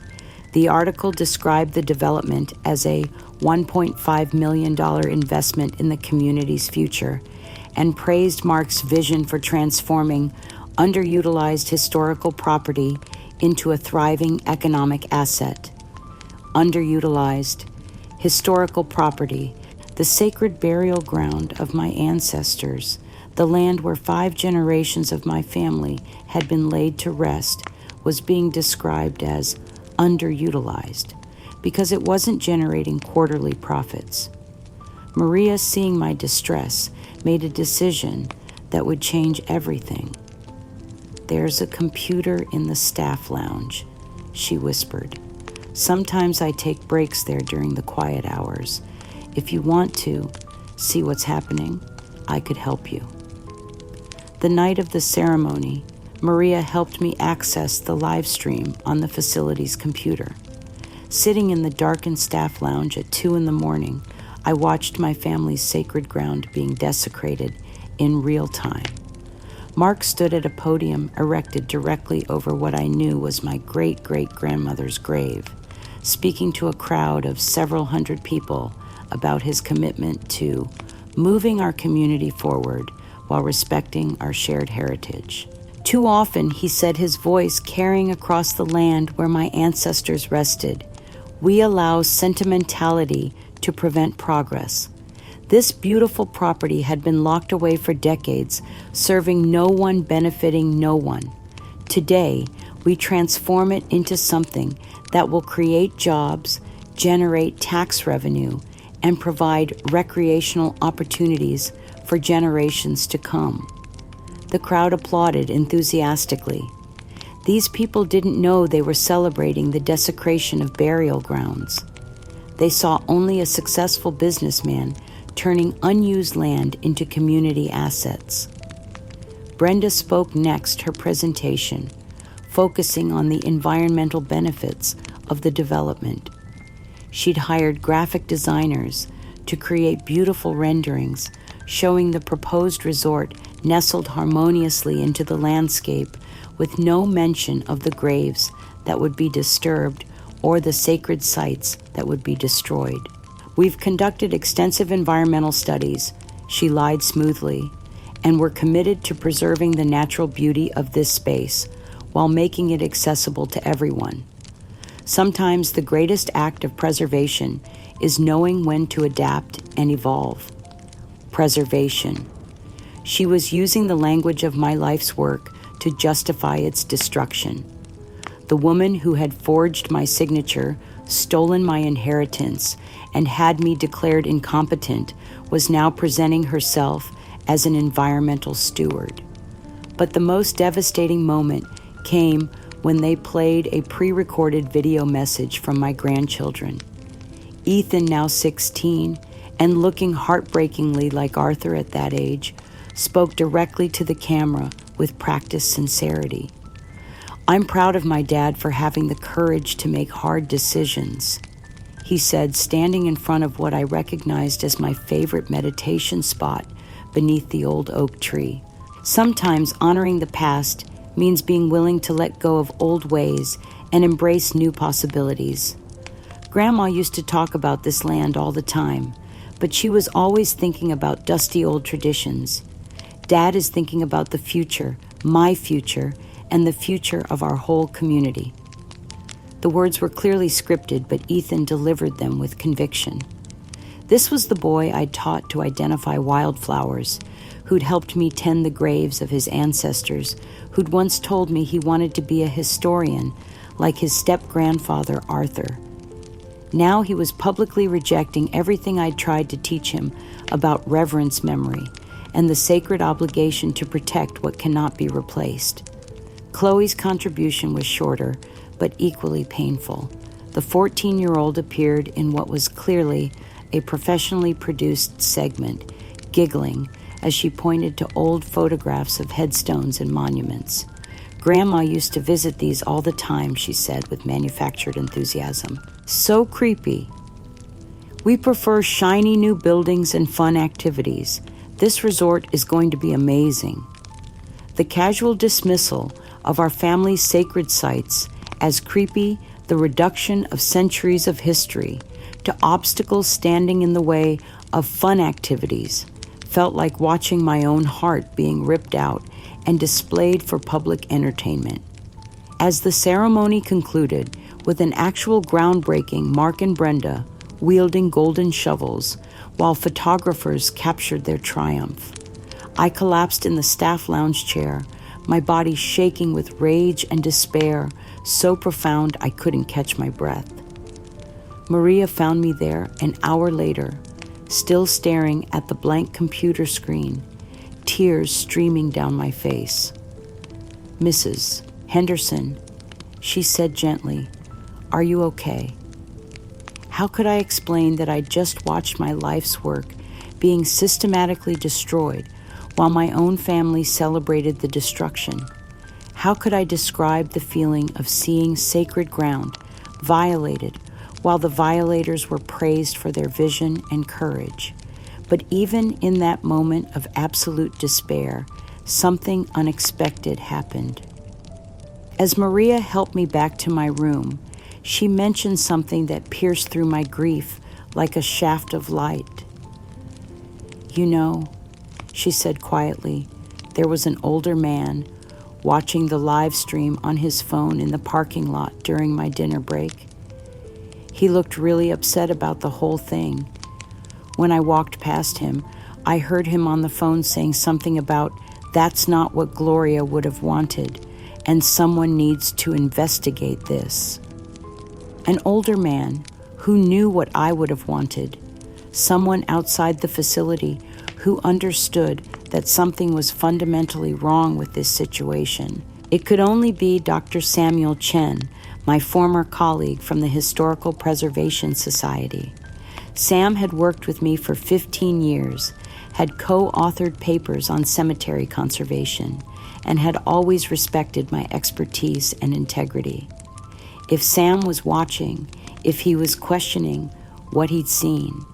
The article described the development as a $1.5 million investment in the community's future and praised Mark's vision for transforming underutilized historical property into a thriving economic asset. Underutilized historical property, the sacred burial ground of my ancestors, the land where 5 generations of my family had been laid to rest, was being described as underutilized because it wasn't generating quarterly profits. Maria, seeing my distress, made a decision that would change everything. "There's a computer in the staff lounge," she whispered. "Sometimes I take breaks there during the quiet hours. If you want to see what's happening, I could help you." The night of the ceremony, Maria helped me access the live stream on the facility's computer. Sitting in the darkened staff lounge at 2 a.m, I watched my family's sacred ground being desecrated in real time. Mark stood at a podium erected directly over what I knew was my great-great-grandmother's grave, speaking to a crowd of several hundred people about his commitment to moving our community forward while respecting our shared heritage. Too often, he said, his voice carrying across the land where my ancestors rested, "We allow sentimentality to prevent progress." This beautiful property had been locked away for decades, serving no one, benefiting no one. Today, we transform it into something that will create jobs, generate tax revenue, and provide recreational opportunities for generations to come. The crowd applauded enthusiastically. These people didn't know they were celebrating the desecration of burial grounds. They saw only a successful businessman turning unused land into community assets. Brenda spoke next her presentation, focusing on the environmental benefits of the development. She'd hired graphic designers to create beautiful renderings showing the proposed resort nestled harmoniously into the landscape with no mention of the graves that would be disturbed or the sacred sites that would be destroyed. "We've conducted extensive environmental studies," she lied smoothly, "and we're committed to preserving the natural beauty of this space while making it accessible to everyone. Sometimes the greatest act of preservation is knowing when to adapt and evolve." Preservation. She was using the language of my life's work to justify its destruction. The woman who had forged my signature, stolen my inheritance, and had me declared incompetent was now presenting herself as an environmental steward. But the most devastating moment came when they played a pre-recorded video message from my grandchildren. Ethan, now 16, and looking heartbreakingly like Arthur at that age, spoke directly to the camera with practiced sincerity. "I'm proud of my dad for having the courage to make hard decisions," he said, standing in front of what I recognized as my favorite meditation spot beneath the old oak tree. Sometimes honoring the past means being willing to let go of old ways and embrace new possibilities. Grandma used to talk about this land all the time, but she was always thinking about dusty old traditions. Dad is thinking about the future, my future, and the future of our whole community. The words were clearly scripted, but Ethan delivered them with conviction. This was the boy I'd taught to identify wildflowers, who'd helped me tend the graves of his ancestors, who'd once told me he wanted to be a historian like his step-grandfather Arthur. Now he was publicly rejecting everything I'd tried to teach him about reverence memory and the sacred obligation to protect what cannot be replaced. Chloe's contribution was shorter, but equally painful. The 14-year-old appeared in what was clearly a professionally produced segment, giggling as she pointed to old photographs of headstones and monuments. "Grandma used to visit these all the time," she said with manufactured enthusiasm. "So creepy. We prefer shiny new buildings and fun activities. This resort is going to be amazing." The casual dismissal of our family's sacred sites as creepy, the reduction of centuries of history to obstacles standing in the way of fun activities, felt like watching my own heart being ripped out and displayed for public entertainment. As the ceremony concluded with an actual groundbreaking Mark and Brenda wielding golden shovels while photographers captured their triumph, I collapsed in the staff lounge chair, my body shaking with rage and despair so profound I couldn't catch my breath. Maria found me there an hour later, still staring at the blank computer screen, tears streaming down my face. "Mrs. Henderson," she said gently, "are you okay?" How could I explain that I just watched my life's work being systematically destroyed while my own family celebrated the destruction? How could I describe the feeling of seeing sacred ground violated while the violators were praised for their vision and courage? But even in that moment of absolute despair, something unexpected happened. As Maria helped me back to my room, she mentioned something that pierced through my grief like a shaft of light. "You know," she said quietly, "there was an older man watching the live stream on his phone in the parking lot during my dinner break. He looked really upset about the whole thing. When I walked past him, I heard him on the phone saying something about, 'That's not what Gloria would have wanted, and someone needs to investigate this.' An older man who knew what I would have wanted, someone outside the facility who understood that something was fundamentally wrong with this situation. It could only be Dr. Samuel Chen, my former colleague from the Historical Preservation Society. Sam had worked with me for 15 years, had co-authored papers on cemetery conservation, and had always respected my expertise and integrity. If Sam was watching, if he was questioning what he'd seen,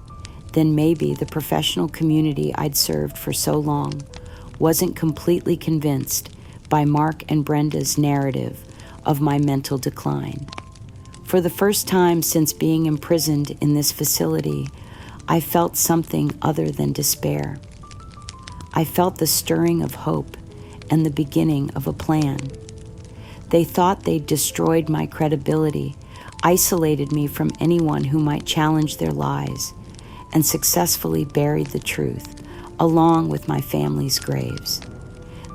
then maybe the professional community I'd served for so long wasn't completely convinced by Mark and Brenda's narrative of my mental decline. For the first time since being imprisoned in this facility, I felt something other than despair. I felt the stirring of hope and the beginning of a plan. They thought they'd destroyed my credibility, isolated me from anyone who might challenge their lies, and successfully buried the truth, along with my family's graves.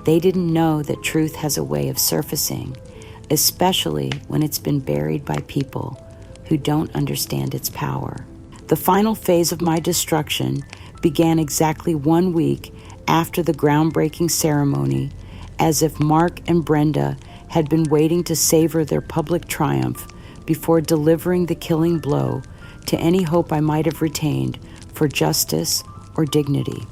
They didn't know that truth has a way of surfacing, especially when it's been buried by people who don't understand its power. The final phase of my destruction began exactly 1 week after the groundbreaking ceremony, as if Mark and Brenda had been waiting to savor their public triumph before delivering the killing blow to any hope I might have retained for justice or dignity.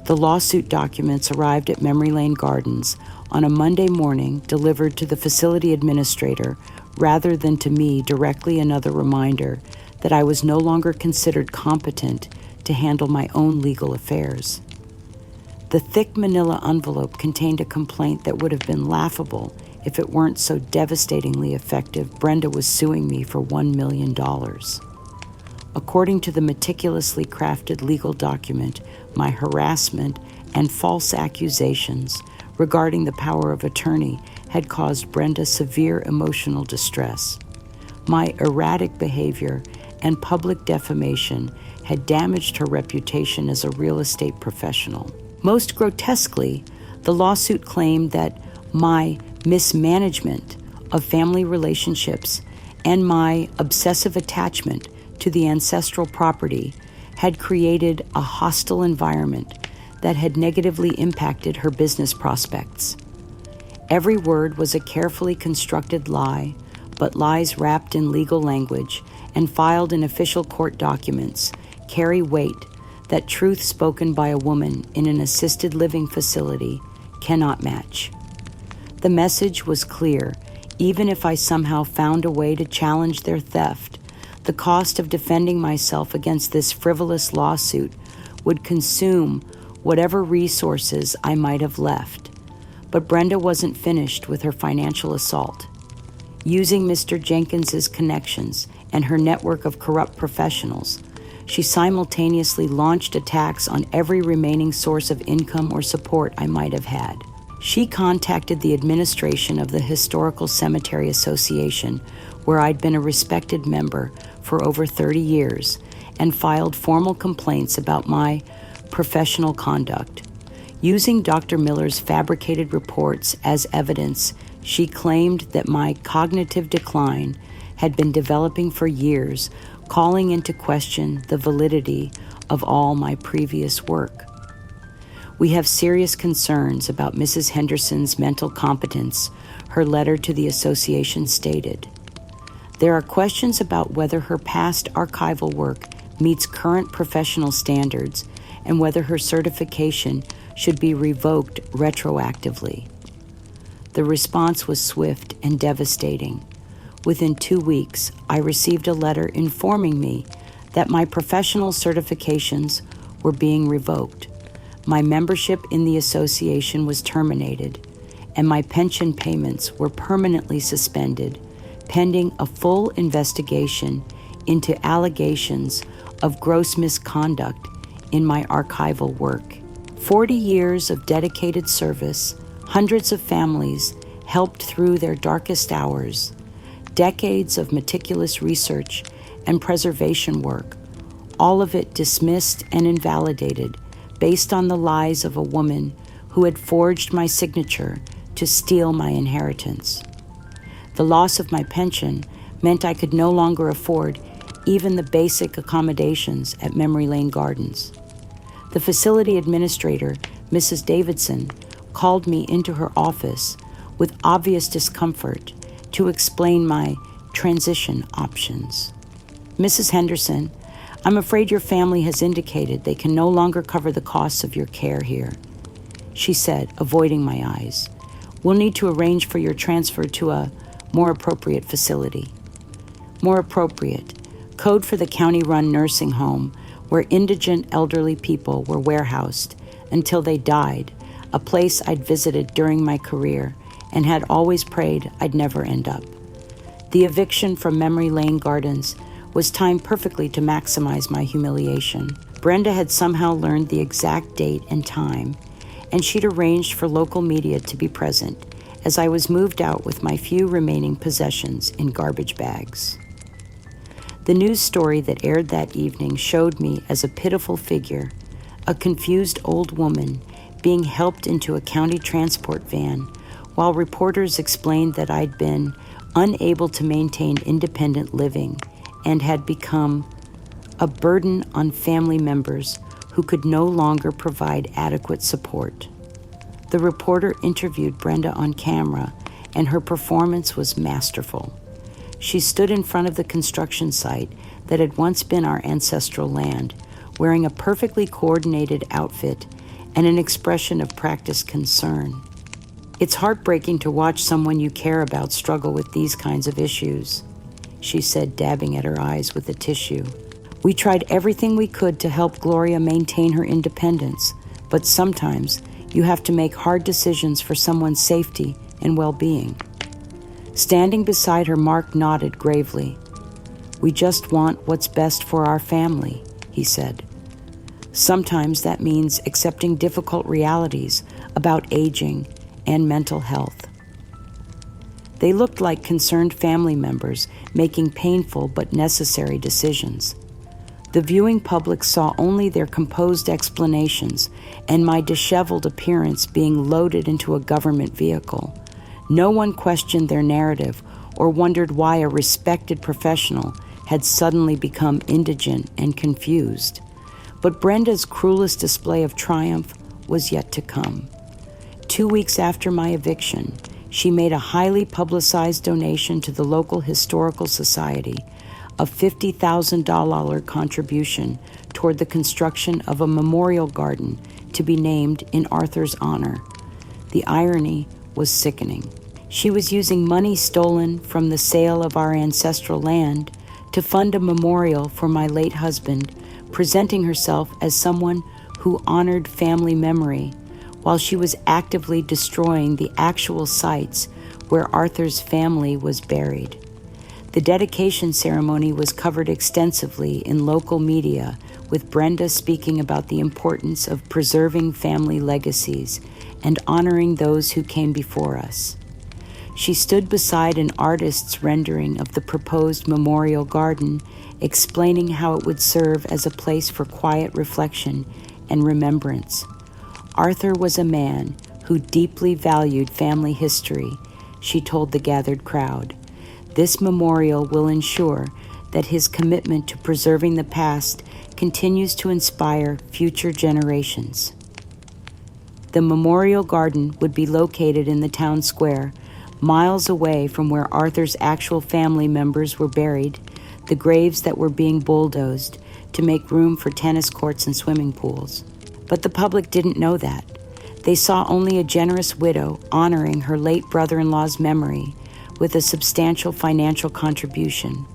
The lawsuit documents arrived at Memory Lane Gardens on a Monday morning, delivered to the facility administrator rather than to me, directly another reminder that I was no longer considered competent to handle my own legal affairs. The thick manila envelope contained a complaint that would have been laughable if it weren't so devastatingly effective. Brenda was suing me for $1 million. According to the meticulously crafted legal document, my harassment and false accusations regarding the power of attorney had caused Brenda severe emotional distress. My erratic behavior and public defamation had damaged her reputation as a real estate professional. Most grotesquely, the lawsuit claimed that my mismanagement of family relationships and my obsessive attachment to the ancestral property had created a hostile environment that had negatively impacted her business prospects. Every word was a carefully constructed lie, but lies wrapped in legal language and filed in official court documents carry weight that truth spoken by a woman in an assisted living facility cannot match. The message was clear. Even if I somehow found a way to challenge their theft, the cost of defending myself against this frivolous lawsuit would consume whatever resources I might have left. But Brenda wasn't finished with her financial assault. Using Mr. Jenkins's connections and her network of corrupt professionals, she simultaneously launched attacks on every remaining source of income or support I might have had. She contacted the administration of the Historical Cemetery Association, where I'd been a respected member for over 30 years, and filed formal complaints about my professional conduct. Using Dr. Miller's fabricated reports as evidence, she claimed that my cognitive decline had been developing for years, calling into question the validity of all my previous work. We have serious concerns about Mrs. Henderson's mental competence, her letter to the association stated. There are questions about whether her past archival work meets current professional standards and whether her certification should be revoked retroactively. The response was swift and devastating. Within 2 weeks, I received a letter informing me that my professional certifications were being revoked. My membership in the association was terminated, and my pension payments were permanently suspended, pending a full investigation into allegations of gross misconduct in my archival work. 40 years of dedicated service, hundreds of families helped through their darkest hours, decades of meticulous research and preservation work, all of it dismissed and invalidated based on the lies of a woman who had forged my signature to steal my inheritance. The loss of my pension meant I could no longer afford even the basic accommodations at Memory Lane Gardens. The facility administrator, Mrs. Davidson, called me into her office with obvious discomfort to explain my transition options. Mrs. Henderson, I'm afraid your family has indicated they can no longer cover the costs of your care here, she said, avoiding my eyes. We'll need to arrange for your transfer to a more appropriate facility. More appropriate, code for the county-run nursing home where indigent elderly people were warehoused until they died, a place I'd visited during my career and had always prayed I'd never end up. The eviction from Memory Lane Gardens was timed perfectly to maximize my humiliation. Brenda had somehow learned the exact date and time, and she'd arranged for local media to be present as I was moved out with my few remaining possessions in garbage bags. The news story that aired that evening showed me as a pitiful figure, a confused old woman being helped into a county transport van, while reporters explained that I'd been unable to maintain independent living and had become a burden on family members who could no longer provide adequate support. The reporter interviewed Brenda on camera, and her performance was masterful. She stood in front of the construction site that had once been our ancestral land, wearing a perfectly coordinated outfit and an expression of practiced concern. It's heartbreaking to watch someone you care about struggle with these kinds of issues, she said, dabbing at her eyes with a tissue. We tried everything we could to help Gloria maintain her independence, but sometimes you have to make hard decisions for someone's safety and well-being. Standing beside her, Mark nodded gravely. We just want what's best for our family, he said. Sometimes that means accepting difficult realities about aging and mental health. They looked like concerned family members making painful but necessary decisions. The viewing public saw only their composed explanations and my disheveled appearance being loaded into a government vehicle. No one questioned their narrative or wondered why a respected professional had suddenly become indigent and confused. But Brenda's cruelest display of triumph was yet to come. 2 weeks after my eviction, she made a highly publicized donation to the local historical society, a $50,000 contribution toward the construction of a memorial garden to be named in Arthur's honor. The irony was sickening. She was using money stolen from the sale of our ancestral land to fund a memorial for my late husband, presenting herself as someone who honored family memory, while she was actively destroying the actual sites where Arthur's family was buried. The dedication ceremony was covered extensively in local media, with Brenda speaking about the importance of preserving family legacies and honoring those who came before us. She stood beside an artist's rendering of the proposed memorial garden, explaining how it would serve as a place for quiet reflection and remembrance. Arthur was a man who deeply valued family history, she told the gathered crowd. This memorial will ensure that his commitment to preserving the past continues to inspire future generations. The memorial garden would be located in the town square, miles away from where Arthur's actual family members were buried, the graves that were being bulldozed to make room for tennis courts and swimming pools. But the public didn't know that. They saw only a generous widow honoring her late brother-in-law's memory with a substantial financial contribution.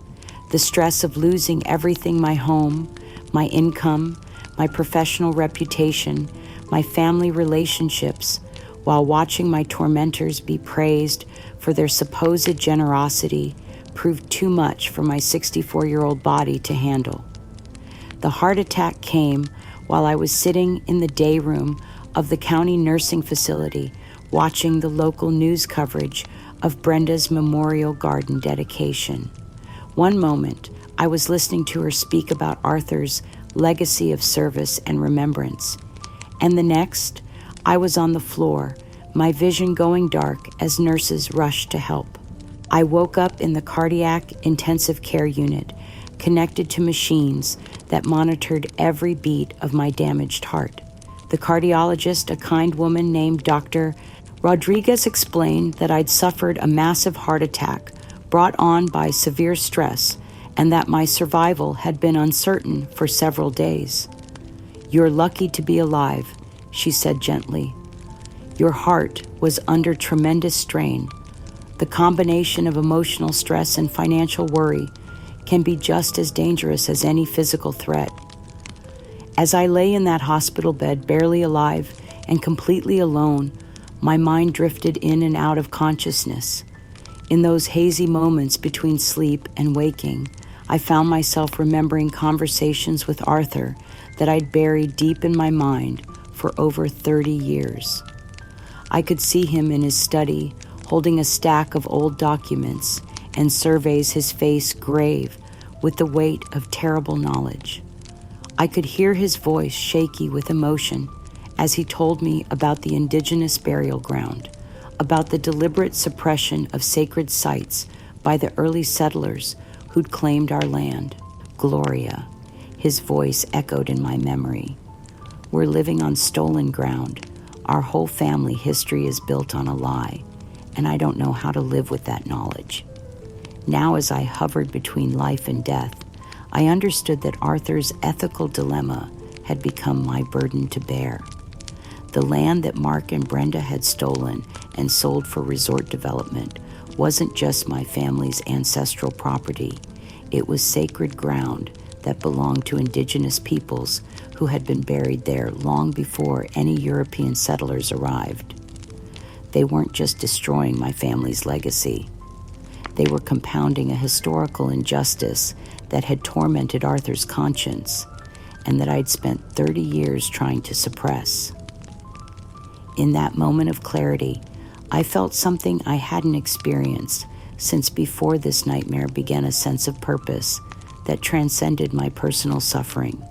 The stress of losing everything: my home, my income, my professional reputation, my family relationships, while watching my tormentors be praised for their supposed generosity, proved too much for my 64-year-old body to handle. The heart attack came while I was sitting in the day room of the county nursing facility watching the local news coverage of Brenda's memorial garden dedication. One moment, I was listening to her speak about Arthur's legacy of service and remembrance, and the next, I was on the floor, my vision going dark as nurses rushed to help. I woke up in the cardiac intensive care unit, connected to machines that monitored every beat of my damaged heart. The cardiologist, a kind woman named Dr. Rodriguez, explained that I'd suffered a massive heart attack brought on by severe stress and that my survival had been uncertain for several days. "You're lucky to be alive," she said gently. "Your heart was under tremendous strain. The combination of emotional stress and financial worry can be just as dangerous as any physical threat." As I lay in that hospital bed, barely alive and completely alone, my mind drifted in and out of consciousness. In those hazy moments between sleep and waking, I found myself remembering conversations with Arthur that I'd buried deep in my mind for over 30 years. I could see him in his study, holding a stack of old documents and surveys, his face grave with the weight of terrible knowledge. I could hear his voice shaky with emotion as he told me about the Indigenous burial ground, about the deliberate suppression of sacred sites by the early settlers who'd claimed our land. Gloria, his voice echoed in my memory. We're living on stolen ground. Our whole family history is built on a lie, and I don't know how to live with that knowledge. Now, as I hovered between life and death, I understood that Arthur's ethical dilemma had become my burden to bear. The land that Mark and Brenda had stolen and sold for resort development wasn't just my family's ancestral property. It was sacred ground that belonged to Indigenous peoples who had been buried there long before any European settlers arrived. They weren't just destroying my family's legacy. They were compounding a historical injustice that had tormented Arthur's conscience and that I'd spent 30 years trying to suppress. In that moment of clarity, I felt something I hadn't experienced since before this nightmare began, a sense of purpose that transcended my personal suffering.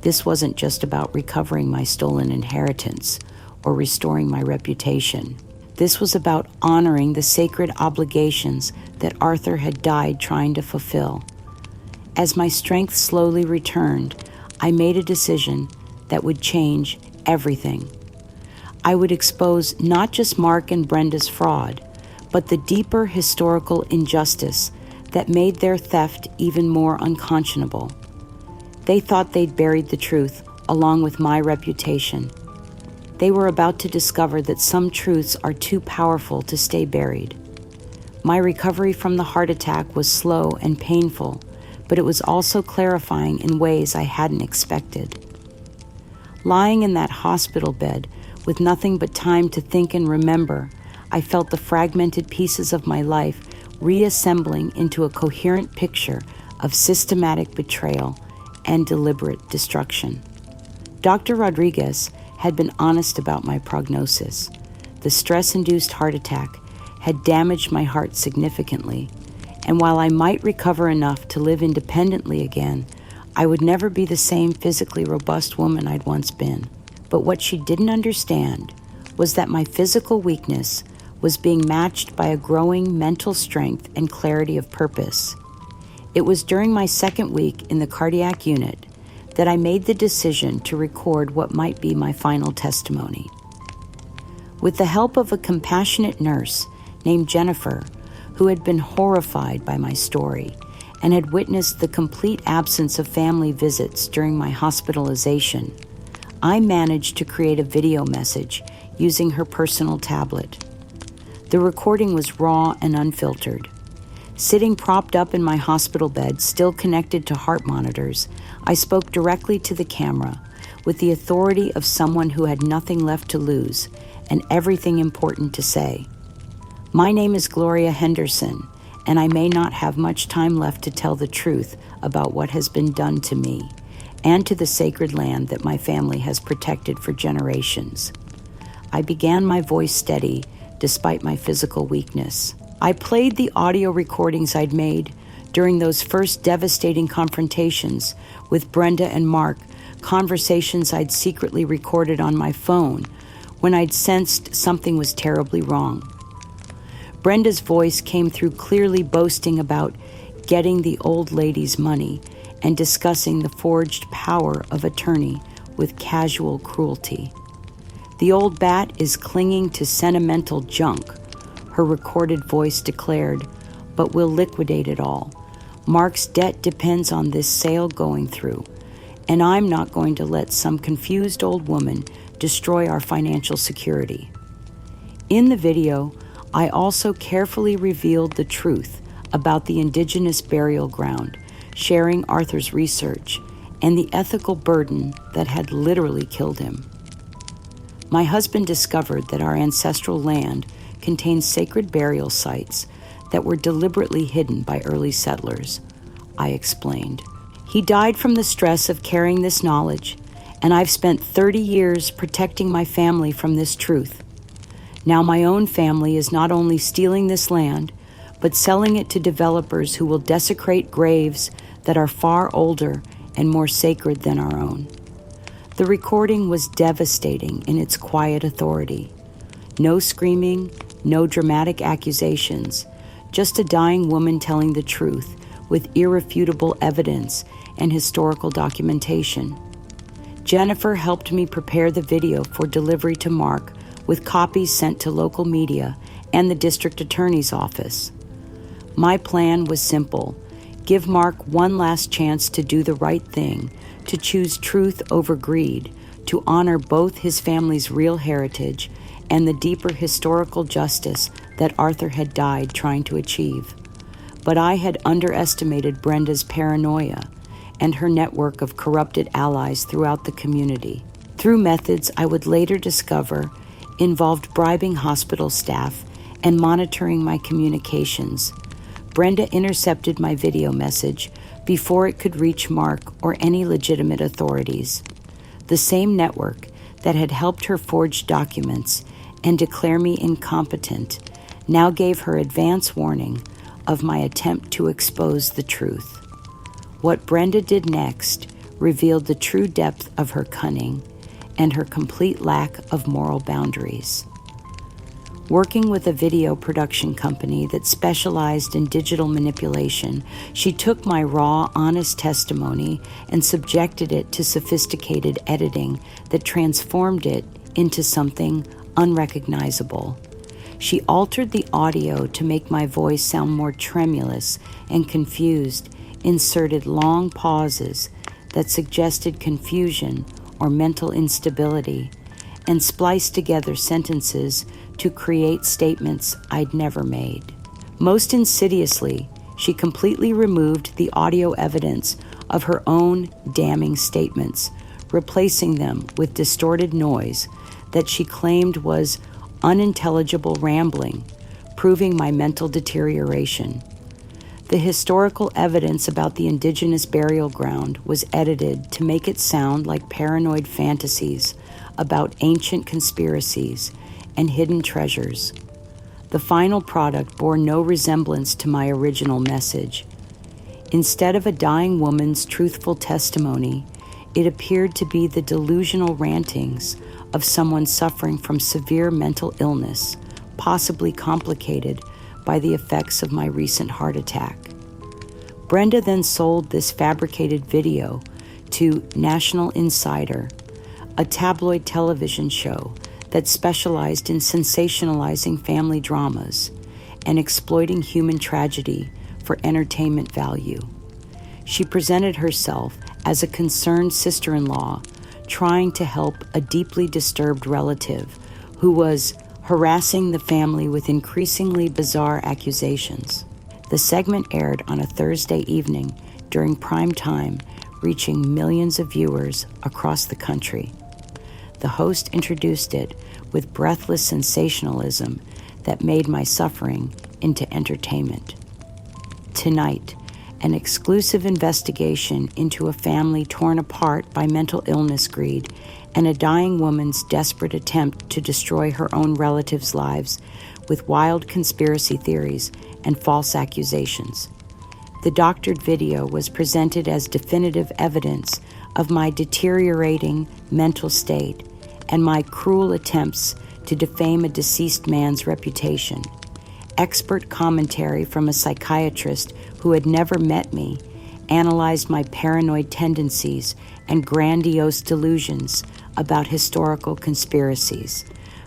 This wasn't just about recovering my stolen inheritance or restoring my reputation. This was about honoring the sacred obligations that Arthur had died trying to fulfill. As my strength slowly returned, I made a decision that would change everything. I would expose not just Mark and Brenda's fraud, but the deeper historical injustice that made their theft even more unconscionable. They thought they'd buried the truth along with my reputation. They were about to discover that some truths are too powerful to stay buried. My recovery from the heart attack was slow and painful, but it was also clarifying in ways I hadn't expected. Lying in that hospital bed with nothing but time to think and remember, I felt the fragmented pieces of my life reassembling into a coherent picture of systematic betrayal and deliberate destruction. Dr. Rodriguez had been honest about my prognosis. The stress-induced heart attack had damaged my heart significantly, and while I might recover enough to live independently again, I would never be the same physically robust woman I'd once been. But what she didn't understand was that my physical weakness was being matched by a growing mental strength and clarity of purpose. It was during my second week in the cardiac unit that I made the decision to record what might be my final testimony. With the help of a compassionate nurse named Jennifer, who had been horrified by my story and had witnessed the complete absence of family visits during my hospitalization, I managed to create a video message using her personal tablet. The recording was raw and unfiltered. Sitting propped up in my hospital bed, still connected to heart monitors, I spoke directly to the camera with the authority of someone who had nothing left to lose and everything important to say. My name is Gloria Henderson, and I may not have much time left to tell the truth about what has been done to me and to the sacred land that my family has protected for generations. I began my voice steady despite my physical weakness. I played the audio recordings I'd made during those first devastating confrontations with Brenda and Mark, conversations I'd secretly recorded on my phone when I'd sensed something was terribly wrong. Brenda's voice came through clearly boasting about getting the old lady's money and discussing the forged power of attorney with casual cruelty. The old bat is clinging to sentimental junk, her recorded voice declared, but we'll liquidate it all. Mark's debt depends on this sale going through, and I'm not going to let some confused old woman destroy our financial security. In the video, I also carefully revealed the truth about the Indigenous burial ground, sharing Arthur's research, and the ethical burden that had literally killed him. My husband discovered that our ancestral land contains sacred burial sites that were deliberately hidden by early settlers, I explained. He died from the stress of carrying this knowledge, and I've spent 30 years protecting my family from this truth. Now my own family is not only stealing this land, but selling it to developers who will desecrate graves that are far older and more sacred than our own. The recording was devastating in its quiet authority. No screaming, no dramatic accusations, just a dying woman telling the truth with irrefutable evidence and historical documentation. Jennifer helped me prepare the video for delivery to Mark with copies sent to local media and the district attorney's office. My plan was simple: give Mark one last chance to do the right thing, to choose truth over greed, to honor both his family's real heritage and the deeper historical justice that Arthur had died trying to achieve. But I had underestimated Brenda's paranoia and her network of corrupted allies throughout the community, through methods I would later discover involved bribing hospital staff and monitoring my communications. Brenda intercepted my video message before it could reach Mark or any legitimate authorities. The same network that had helped her forge documents and declare me incompetent now gave her advance warning of my attempt to expose the truth. What Brenda did next revealed the true depth of her cunning and her complete lack of moral boundaries. Working with a video production company that specialized in digital manipulation, she took my raw, honest testimony and subjected it to sophisticated editing that transformed it into something unrecognizable. She altered the audio to make my voice sound more tremulous and confused, inserted long pauses that suggested confusion or mental instability, and spliced together sentences to create statements I'd never made. Most insidiously, she completely removed the audio evidence of her own damning statements, replacing them with distorted noise that she claimed was unintelligible rambling, proving my mental deterioration. The historical evidence about the Indigenous burial ground was edited to make it sound like paranoid fantasies about ancient conspiracies and hidden treasures. The final product bore no resemblance to my original message. Instead of a dying woman's truthful testimony, it appeared to be the delusional rantings of someone suffering from severe mental illness, possibly complicated by the effects of my recent heart attack. Brenda then sold this fabricated video to National Insider, a tabloid television show that specialized in sensationalizing family dramas and exploiting human tragedy for entertainment value. She presented herself as a concerned sister-in-law trying to help a deeply disturbed relative who was harassing the family with increasingly bizarre accusations. The segment aired on a Thursday evening during prime time, reaching millions of viewers across the country. The host introduced it with breathless sensationalism that made my suffering into entertainment. Tonight, an exclusive investigation into a family torn apart by mental illness greed and a dying woman's desperate attempt to destroy her own relatives' lives with wild conspiracy theories and false accusations. The doctored video was presented as definitive evidence of my deteriorating mental state and my cruel attempts to defame a deceased man's reputation. Expert commentary from a psychiatrist who had never met me analyzed my paranoid tendencies and grandiose delusions about historical conspiracies.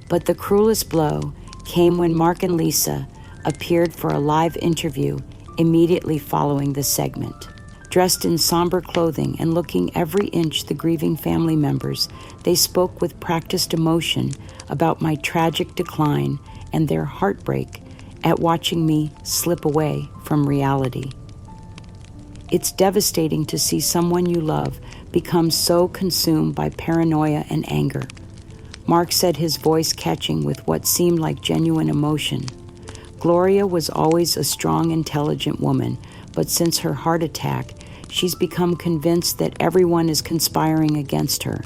But the cruelest blow came when Mark and Lisa appeared for a live interview immediately following the segment. Dressed in somber clothing and looking every inch the grieving family members, they spoke with practiced emotion about my tragic decline and their heartbreak at watching me slip away from reality. It's devastating to see someone you love become so consumed by paranoia and anger. Mark said, his voice catching with what seemed like genuine emotion. Gloria was always a strong, intelligent woman, but since her heart attack, she's become convinced that everyone is conspiring against her.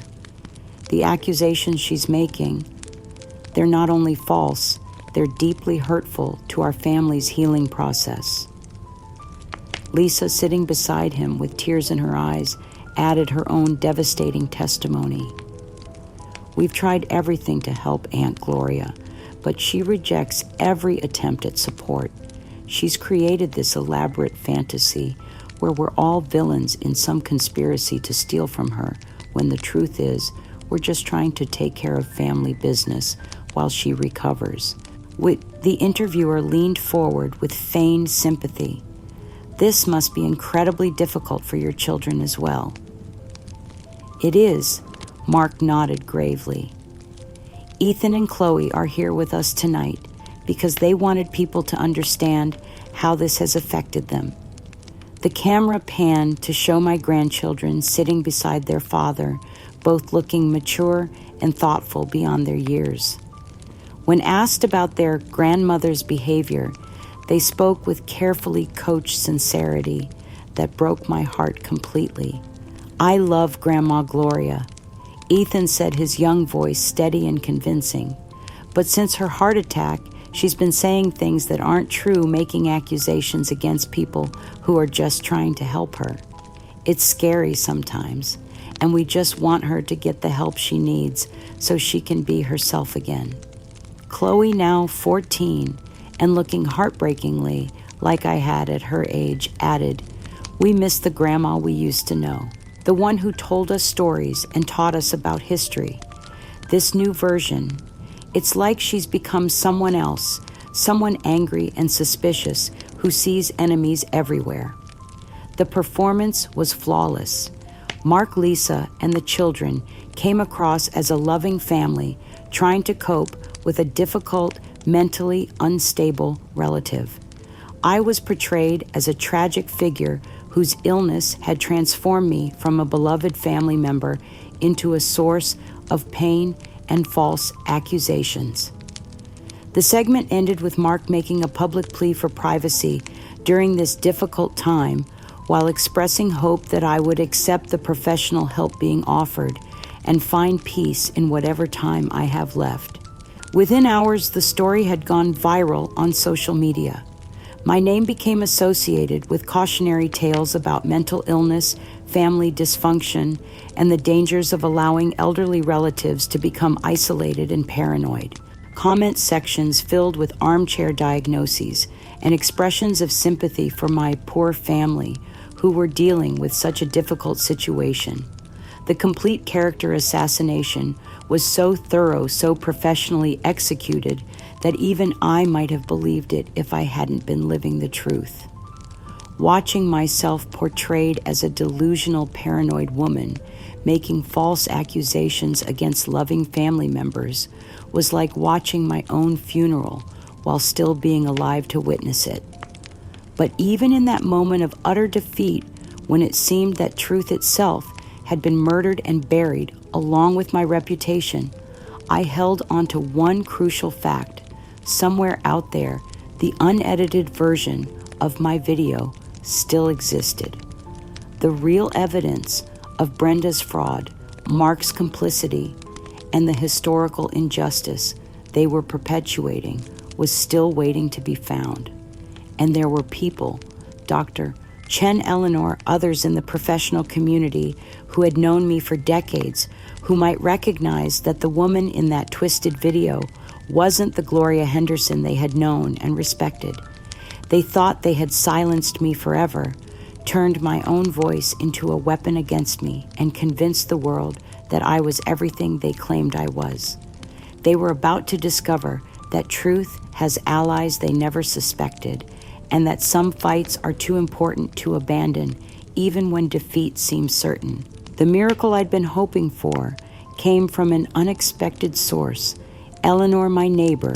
The accusations she's making, they're not only false, they're deeply hurtful to our family's healing process. Lisa, sitting beside him with tears in her eyes, added her own devastating testimony. We've tried everything to help Aunt Gloria, but she rejects every attempt at support. She's created this elaborate fantasy where we're all villains in some conspiracy to steal from her, when the truth is, we're just trying to take care of family business while she recovers. The interviewer leaned forward with feigned sympathy. This must be incredibly difficult for your children as well. It is, Mark nodded gravely. Ethan and Chloe are here with us tonight because they wanted people to understand how this has affected them. The camera panned to show my grandchildren sitting beside their father, both looking mature and thoughtful beyond their years. When asked about their grandmother's behavior, they spoke with carefully coached sincerity that broke my heart completely. I love Grandma Gloria. Ethan said, his young voice steady and convincing. But since her heart attack, she's been saying things that aren't true, making accusations against people who are just trying to help her. It's scary sometimes, and we just want her to get the help she needs so she can be herself again. Chloe, now 14, and looking heartbreakingly like I had at her age, added, "We miss the grandma we used to know, the one who told us stories and taught us about history. This new version, It's like she's become someone else, someone angry and suspicious who sees enemies everywhere. The performance was flawless. Mark, Lisa, and the children came across as a loving family trying to cope with a difficult, mentally unstable relative. I was portrayed as a tragic figure whose illness had transformed me from a beloved family member into a source of pain and false accusations. The segment ended with Mark making a public plea for privacy during this difficult time, while expressing hope that I would accept the professional help being offered and find peace in whatever time I have left. Within hours, the story had gone viral on social media. My name became associated with cautionary tales about mental illness, family dysfunction, and the dangers of allowing elderly relatives to become isolated and paranoid. Comment sections filled with armchair diagnoses and expressions of sympathy for my poor family who were dealing with such a difficult situation. The complete character assassination was so thorough, so professionally executed, that even I might have believed it if I hadn't been living the truth. Watching myself portrayed as a delusional, paranoid woman making false accusations against loving family members was like watching my own funeral while still being alive to witness it. But even in that moment of utter defeat, when it seemed that truth itself had been murdered and buried along with my reputation, I held onto one crucial fact. Somewhere out there, the unedited version of my video still existed. The real evidence of Brenda's fraud, Mark's complicity, and the historical injustice they were perpetuating was still waiting to be found. And there were people, Dr. Chen Eleanor, others in the professional community who had known me for decades, who might recognize that the woman in that twisted video wasn't the Gloria Henderson they had known and respected. They thought they had silenced me forever, turned my own voice into a weapon against me, and convinced the world that I was everything they claimed I was. They were about to discover that truth has allies they never suspected, and that some fights are too important to abandon, even when defeat seems certain. The miracle I'd been hoping for came from an unexpected source, Eleanor, my neighbor,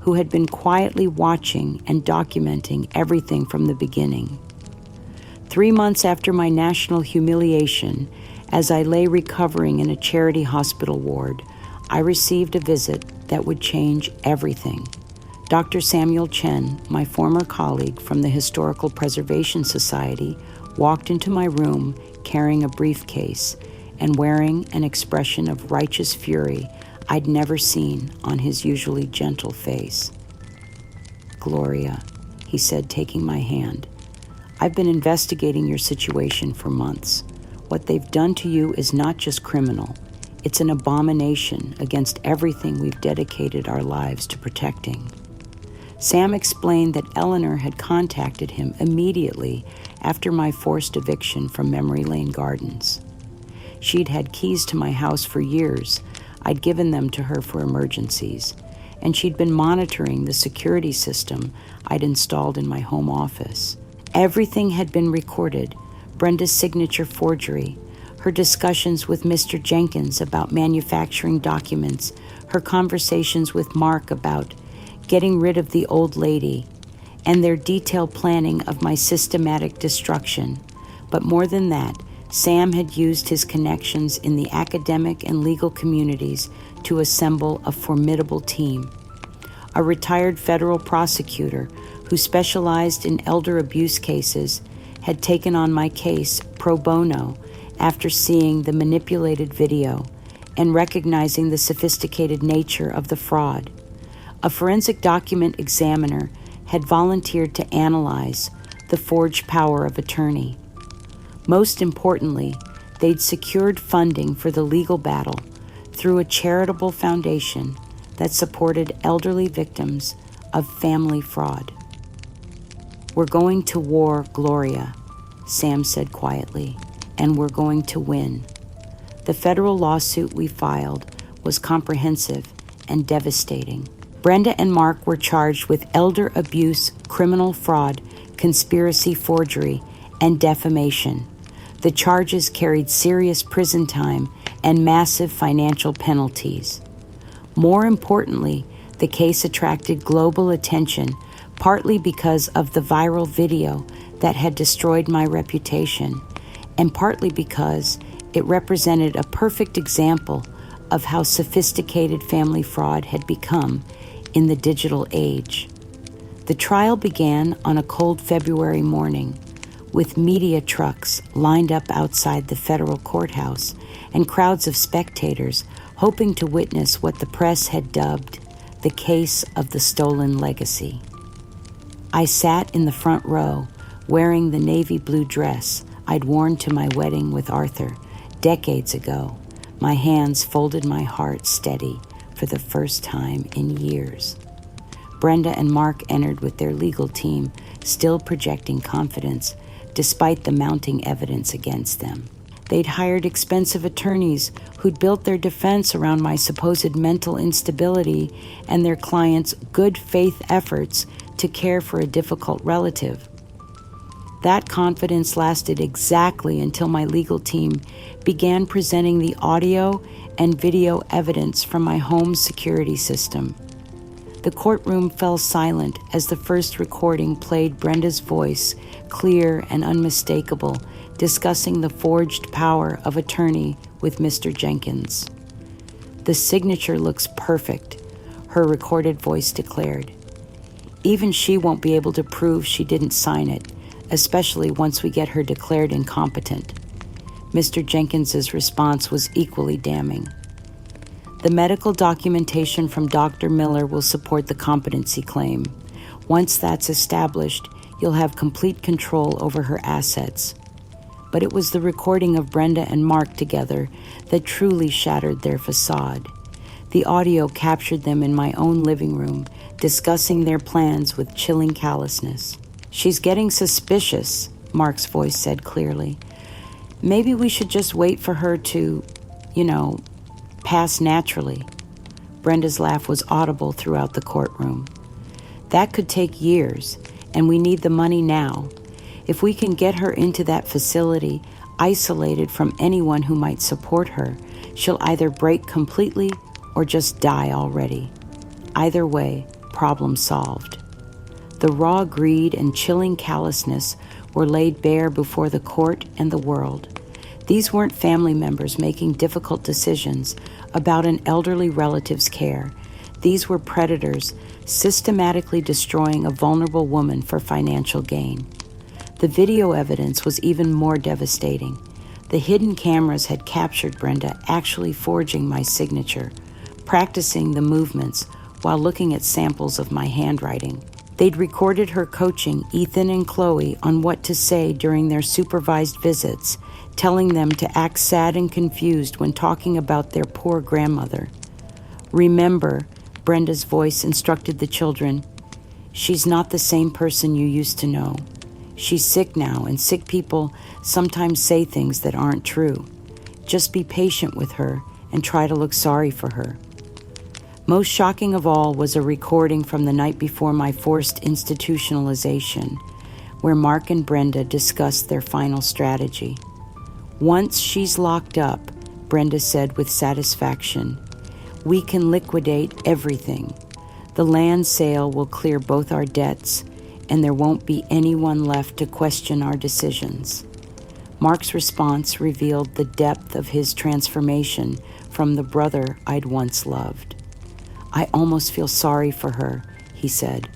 who had been quietly watching and documenting everything from the beginning. 3 months after my national humiliation, as I lay recovering in a charity hospital ward, I received a visit that would change everything. Dr. Samuel Chen, my former colleague from the Historical Preservation Society, walked into my room carrying a briefcase and wearing an expression of righteous fury I'd never seen on his usually gentle face. "Gloria," he said, taking my hand, "I've been investigating your situation for months. What they've done to you is not just criminal. It's an abomination against everything we've dedicated our lives to protecting." Sam explained that Eleanor had contacted him immediately after my forced eviction from Memory Lane Gardens. She'd had keys to my house for years. I'd given them to her for emergencies, and she'd been monitoring the security system I'd installed in my home office. Everything had been recorded: Brenda's signature forgery, her discussions with Mr. Jenkins about manufacturing documents, her conversations with Mark about getting rid of the old lady, and their detailed planning of my systematic destruction. But more than that, Sam had used his connections in the academic and legal communities to assemble a formidable team. A retired federal prosecutor who specialized in elder abuse cases had taken on my case pro bono after seeing the manipulated video and recognizing the sophisticated nature of the fraud. A forensic document examiner had volunteered to analyze the forged power of attorney. Most importantly, they'd secured funding for the legal battle through a charitable foundation that supported elderly victims of family fraud. "We're going to war, Gloria," Sam said quietly, "and we're going to win. The federal lawsuit we filed was comprehensive and devastating. Brenda and Mark were charged with elder abuse, criminal fraud, conspiracy forgery, and defamation. The charges carried serious prison time and massive financial penalties. More importantly, the case attracted global attention, partly because of the viral video that had destroyed my reputation, and partly because it represented a perfect example of how sophisticated family fraud had become in the digital age. The trial began on a cold February morning, with media trucks lined up outside the federal courthouse and crowds of spectators hoping to witness what the press had dubbed the case of the stolen legacy. I sat in the front row, wearing the navy blue dress I'd worn to my wedding with Arthur decades ago, my hands folded, my heart steady for the first time in years. Brenda and Mark entered with their legal team, still projecting confidence despite the mounting evidence against them. They'd hired expensive attorneys who'd built their defense around my supposed mental instability and their clients' good faith efforts to care for a difficult relative. That confidence lasted exactly until my legal team began presenting the audio and video evidence from my home security system. The courtroom fell silent as the first recording played Brenda's voice, clear and unmistakable, discussing the forged power of attorney with Mr. Jenkins. "The signature looks perfect," her recorded voice declared. "Even she won't be able to prove she didn't sign it, especially once we get her declared incompetent." Mr. Jenkins's response was equally damning. "The medical documentation from Dr. Miller will support the competency claim. Once that's established, you'll have complete control over her assets." But it was the recording of Brenda and Mark together that truly shattered their facade. The audio captured them in my own living room, discussing their plans with chilling callousness. "She's getting suspicious," Mark's voice said clearly. "Maybe we should just wait for her to, pass naturally." Brenda's laugh was audible throughout the courtroom. "That could take years, and we need the money now. If we can get her into that facility, isolated from anyone who might support her, she'll either break completely or just die already. Either way, problem solved." The raw greed and chilling callousness were laid bare before the court and the world. These weren't family members making difficult decisions about an elderly relative's care. These were predators systematically destroying a vulnerable woman for financial gain. The video evidence was even more devastating. The hidden cameras had captured Brenda actually forging my signature, practicing the movements while looking at samples of my handwriting. They'd recorded her coaching Ethan and Chloe on what to say during their supervised visits, telling them to act sad and confused when talking about their poor grandmother. "Remember," Brenda's voice instructed the children, "she's not the same person you used to know. She's sick now, and sick people sometimes say things that aren't true. Just be patient with her and try to look sorry for her." Most shocking of all was a recording from the night before my forced institutionalization, where Mark and Brenda discussed their final strategy. "Once she's locked up," Brenda said with satisfaction, "we can liquidate everything. The land sale will clear both our debts, and there won't be anyone left to question our decisions." Mark's response revealed the depth of his transformation from the brother I'd once loved. "I almost feel sorry for her," he said,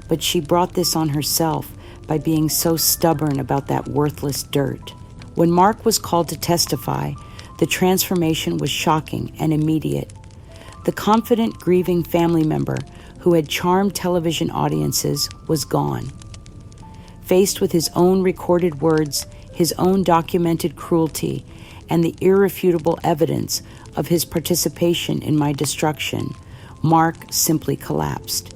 "but she brought this on herself by being so stubborn about that worthless dirt." When Mark was called to testify, the transformation was shocking and immediate. The confident, grieving family member who had charmed television audiences was gone. Faced with his own recorded words, his own documented cruelty, and the irrefutable evidence of his participation in my destruction, Mark simply collapsed.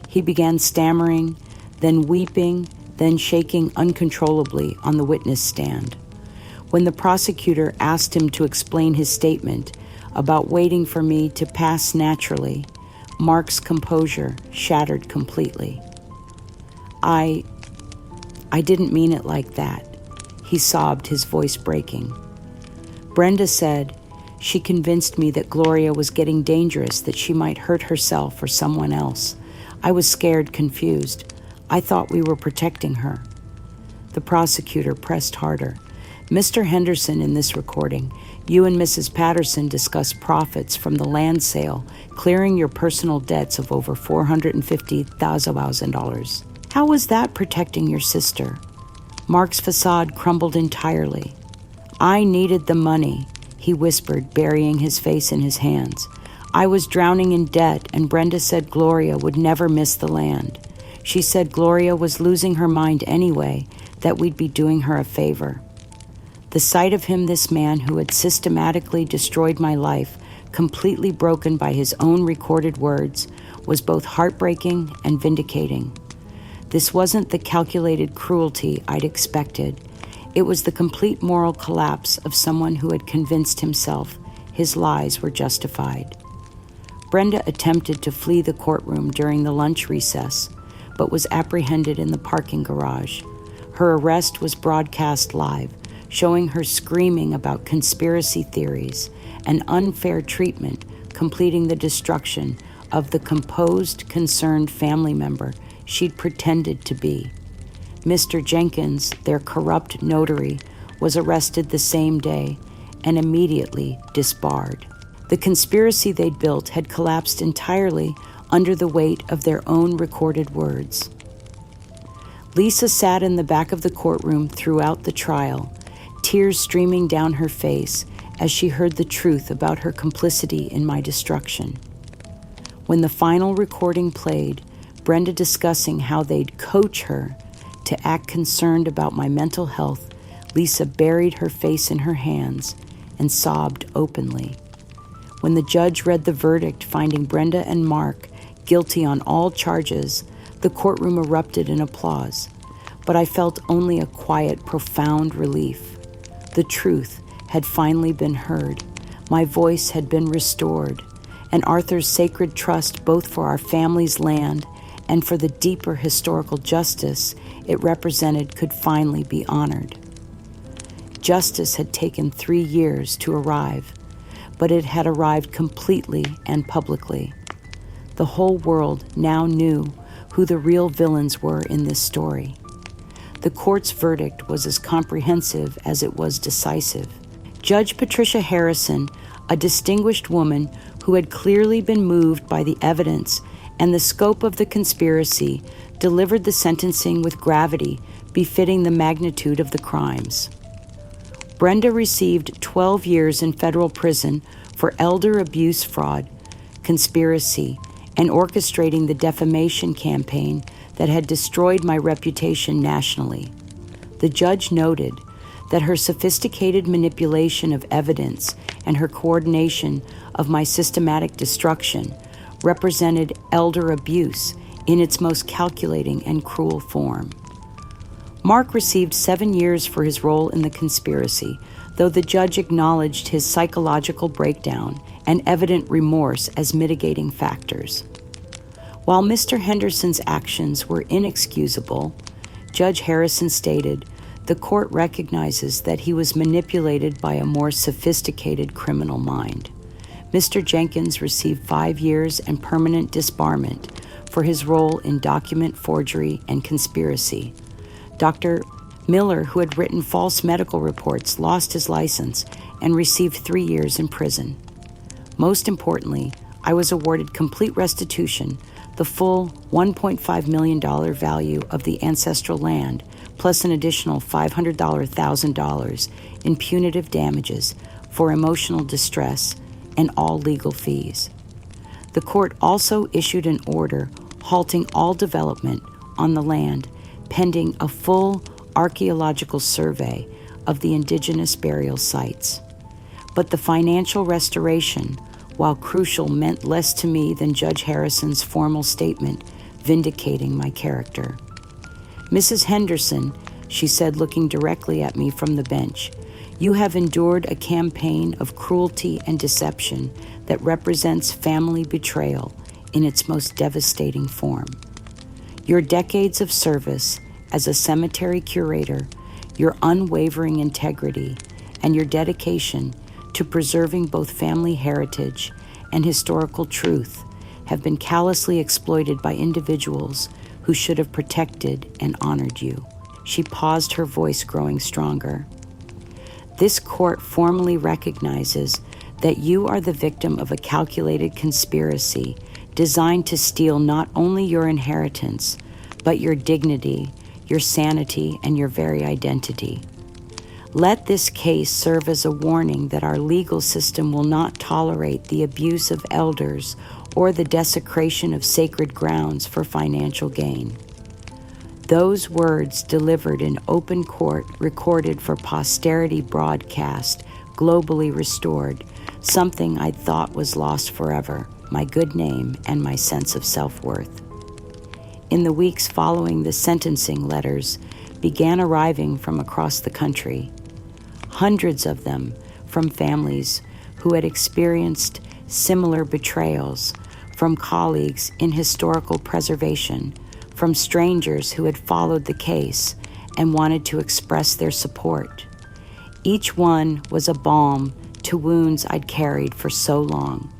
He began stammering, then weeping, then shaking uncontrollably on the witness stand. When the prosecutor asked him to explain his statement about waiting for me to pass naturally, Mark's composure shattered completely. I didn't mean it like that, he sobbed, his voice breaking. Brenda said she convinced me that Gloria was getting dangerous, that she might hurt herself or someone else. I was scared, confused. I thought we were protecting her. The prosecutor pressed harder. Mr. Henderson, in this recording, you and Mrs. Patterson discussed profits from the land sale, clearing your personal debts of over $450,000. How was that protecting your sister? Mark's facade crumbled entirely. I needed the money, he whispered, burying his face in his hands. I was drowning in debt, and Brenda said Gloria would never miss the land. She said Gloria was losing her mind anyway, that we'd be doing her a favor. The sight of him, this man who had systematically destroyed my life, completely broken by his own recorded words, was both heartbreaking and vindicating. This wasn't the calculated cruelty I'd expected. It was the complete moral collapse of someone who had convinced himself his lies were justified. Brenda attempted to flee the courtroom during the lunch recess, but was apprehended in the parking garage. Her arrest was broadcast live, showing her screaming about conspiracy theories and unfair treatment, completing the destruction of the composed, concerned family member she'd pretended to be. Mr. Jenkins, their corrupt notary, was arrested the same day and immediately disbarred. The conspiracy they'd built had collapsed entirely under the weight of their own recorded words. Lisa sat in the back of the courtroom throughout the trial, tears streaming down her face as she heard the truth about her complicity in my destruction. When the final recording played, Brenda discussing how they'd coach her to act concerned about my mental health, Lisa buried her face in her hands and sobbed openly. When the judge read the verdict finding Brenda and Mark guilty on all charges, the courtroom erupted in applause, but I felt only a quiet, profound relief. The truth had finally been heard. My voice had been restored, and Arthur's sacred trust both for our family's land and for the deeper historical justice it represented could finally be honored. Justice had taken 3 years to arrive, but it had arrived completely and publicly. The whole world now knew who the real villains were in this story. The court's verdict was as comprehensive as it was decisive. Judge Patricia Harrison, a distinguished woman who had clearly been moved by the evidence and the scope of the conspiracy, delivered the sentencing with gravity befitting the magnitude of the crimes. Brenda received 12 years in federal prison for elder abuse fraud, conspiracy, and orchestrating the defamation campaign that had destroyed my reputation nationally. The judge noted that her sophisticated manipulation of evidence and her coordination of my systematic destruction represented elder abuse in its most calculating and cruel form. Mark received 7 years for his role in the conspiracy, though the judge acknowledged his psychological breakdown and evident remorse as mitigating factors. While Mr. Henderson's actions were inexcusable, Judge Harrison stated, the court recognizes that he was manipulated by a more sophisticated criminal mind. Mr. Jenkins received 5 years and permanent disbarment for his role in document forgery and conspiracy. Dr. Miller, who had written false medical reports, lost his license and received 3 years in prison. Most importantly, I was awarded complete restitution, the full $1.5 million value of the ancestral land, plus an additional $500,000 in punitive damages for emotional distress and all legal fees. The court also issued an order halting all development on the land pending a full archaeological survey of the Indigenous burial sites. But the financial restoration, while crucial, meant less to me than Judge Harrison's formal statement vindicating my character. Mrs. Henderson, she said, looking directly at me from the bench, you have endured a campaign of cruelty and deception that represents family betrayal, in its most devastating form. Your decades of service as a cemetery curator, your unwavering integrity, and your dedication to preserving both family heritage and historical truth have been callously exploited by individuals who should have protected and honored you. She paused, her voice growing stronger. This court formally recognizes that you are the victim of a calculated conspiracy designed to steal not only your inheritance, but your dignity, your sanity, and your very identity. Let this case serve as a warning that our legal system will not tolerate the abuse of elders or the desecration of sacred grounds for financial gain. Those words delivered in open court, recorded for posterity broadcast, globally restored, something I thought was lost forever, my good name and my sense of self-worth. In the weeks following, the sentencing letters began arriving from across the country. Hundreds of them from families who had experienced similar betrayals, from colleagues in historical preservation, from strangers who had followed the case and wanted to express their support. Each one was a balm to wounds I'd carried for so long.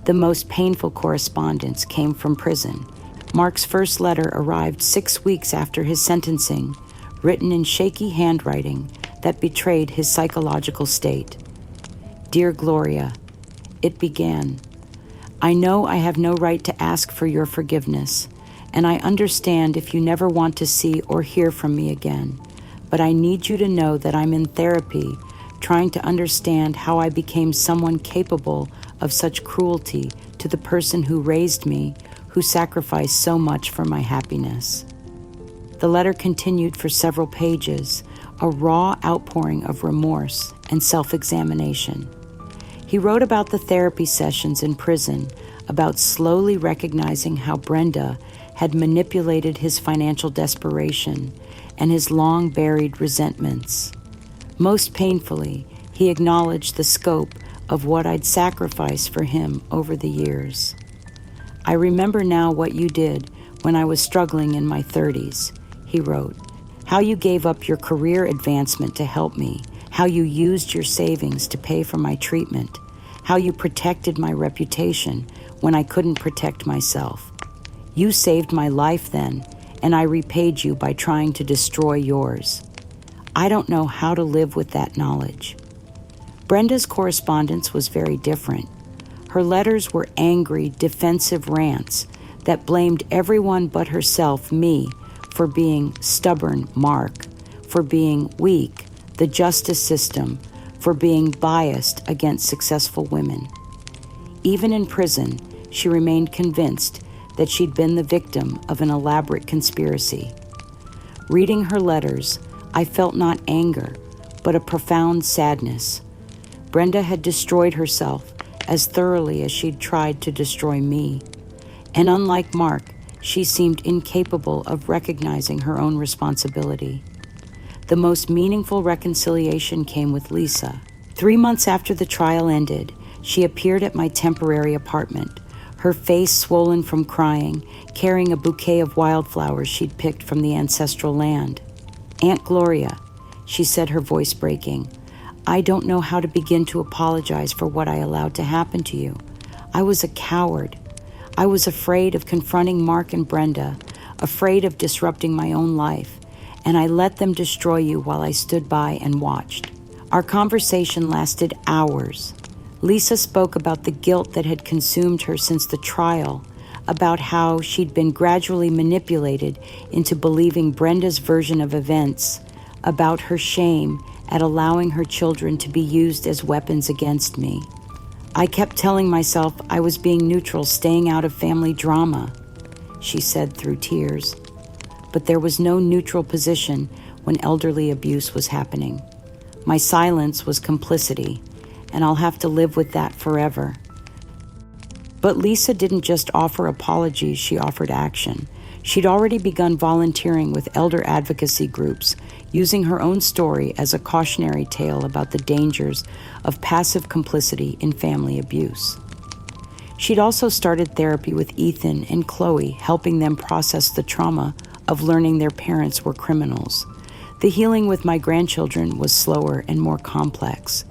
The most painful correspondence came from prison. Mark's first letter arrived 6 weeks after his sentencing, written in shaky handwriting that betrayed his psychological state. Dear Gloria, it began, I know I have no right to ask for your forgiveness, and I understand if you never want to see or hear from me again, but I need you to know that I'm in therapy, trying to understand how I became someone capable of such cruelty to the person who raised me, who sacrificed so much for my happiness. The letter continued for several pages, a raw outpouring of remorse and self-examination. He wrote about the therapy sessions in prison, about slowly recognizing how Brenda had manipulated his financial desperation and his long-buried resentments. Most painfully, he acknowledged the scope of what I'd sacrificed for him over the years. I remember now what you did when I was struggling in my 30s, he wrote. How you gave up your career advancement to help me, how you used your savings to pay for my treatment, how you protected my reputation when I couldn't protect myself. You saved my life then, and I repaid you by trying to destroy yours. I don't know how to live with that knowledge. Brenda's correspondence was very different. Her letters were angry, defensive rants that blamed everyone but herself, me, for being stubborn, Mark, for being weak, the justice system, for being biased against successful women. Even in prison, she remained convinced that she'd been the victim of an elaborate conspiracy. Reading her letters, I felt not anger, but a profound sadness. Brenda had destroyed herself as thoroughly as she'd tried to destroy me. And unlike Mark, she seemed incapable of recognizing her own responsibility. The most meaningful reconciliation came with Lisa. 3 months after the trial ended, she appeared at my temporary apartment, her face swollen from crying, carrying a bouquet of wildflowers she'd picked from the ancestral land. Aunt Gloria, she said, her voice breaking, I don't know how to begin to apologize for what I allowed to happen to you. I was a coward. I was afraid of confronting Mark and Brenda, afraid of disrupting my own life, and I let them destroy you while I stood by and watched. Our conversation lasted hours. Lisa spoke about the guilt that had consumed her since the trial, about how she'd been gradually manipulated into believing Brenda's version of events, about her shame at allowing her children to be used as weapons against me. I kept telling myself I was being neutral, staying out of family drama, she said through tears. But there was no neutral position when elderly abuse was happening. My silence was complicity, and I'll have to live with that forever. But Lisa didn't just offer apologies, she offered action. She'd already begun volunteering with elder advocacy groups, using her own story as a cautionary tale about the dangers of passive complicity in family abuse. She'd also started therapy with Ethan and Chloe, helping them process the trauma of learning their parents were criminals. The healing with my grandchildren was slower and more complex.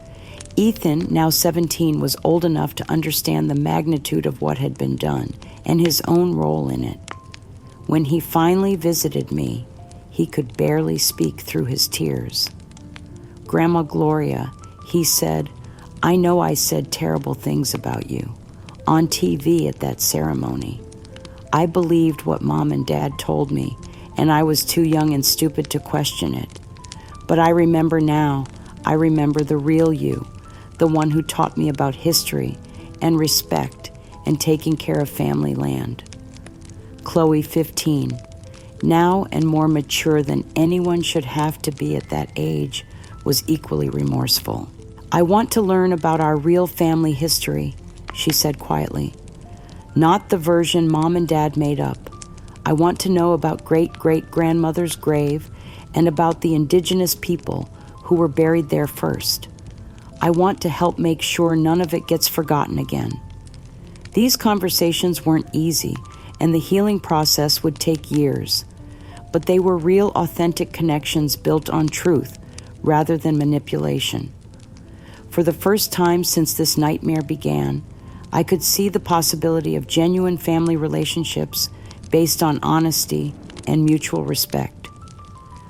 Ethan, now 17, was old enough to understand the magnitude of what had been done and his own role in it. When he finally visited me, he could barely speak through his tears. "Grandma Gloria," he said, "I know I said terrible things about you on TV at that ceremony. I believed what Mom and Dad told me, and I was too young and stupid to question it. But I remember now. I remember the real you, the one who taught me about history and respect and taking care of family land." Chloe, 15, now and more mature than anyone should have to be at that age, was equally remorseful. "I want to learn about our real family history," she said quietly. "Not the version Mom and Dad made up. I want to know about great-great-grandmother's grave and about the Indigenous people who were buried there first. I want to help make sure none of it gets forgotten again." These conversations weren't easy, and the healing process would take years. But they were real, authentic connections built on truth rather than manipulation. For the first time since this nightmare began, I could see the possibility of genuine family relationships based on honesty and mutual respect.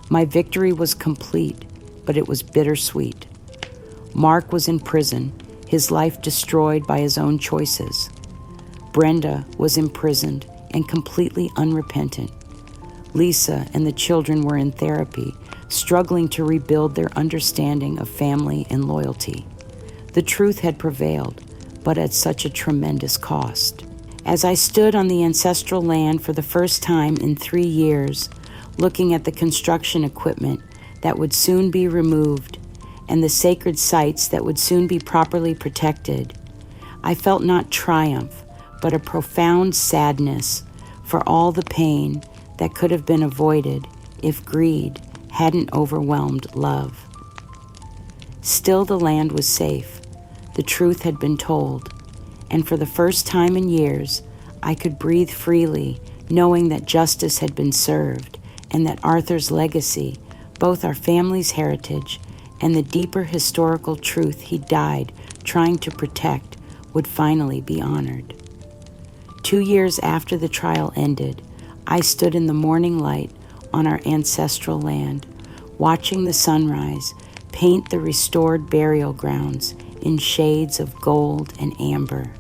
My victory was complete, but it was bittersweet. Mark was in prison, his life destroyed by his own choices. Brenda was imprisoned and completely unrepentant. Lisa and the children were in therapy, struggling to rebuild their understanding of family and loyalty. The truth had prevailed, but at such a tremendous cost. As I stood on the ancestral land for the first time in 3 years, looking at the construction equipment that would soon be removed and the sacred sites that would soon be properly protected, I felt not triumph, but a profound sadness for all the pain that could have been avoided if greed hadn't overwhelmed love. Still, the land was safe. The truth had been told, and for the first time in years, I could breathe freely, knowing that justice had been served and that Arthur's legacy, both our family's heritage and the deeper historical truth he died trying to protect, would finally be honored. 2 years after the trial ended, I stood in the morning light on our ancestral land, watching the sunrise paint the restored burial grounds in shades of gold and amber.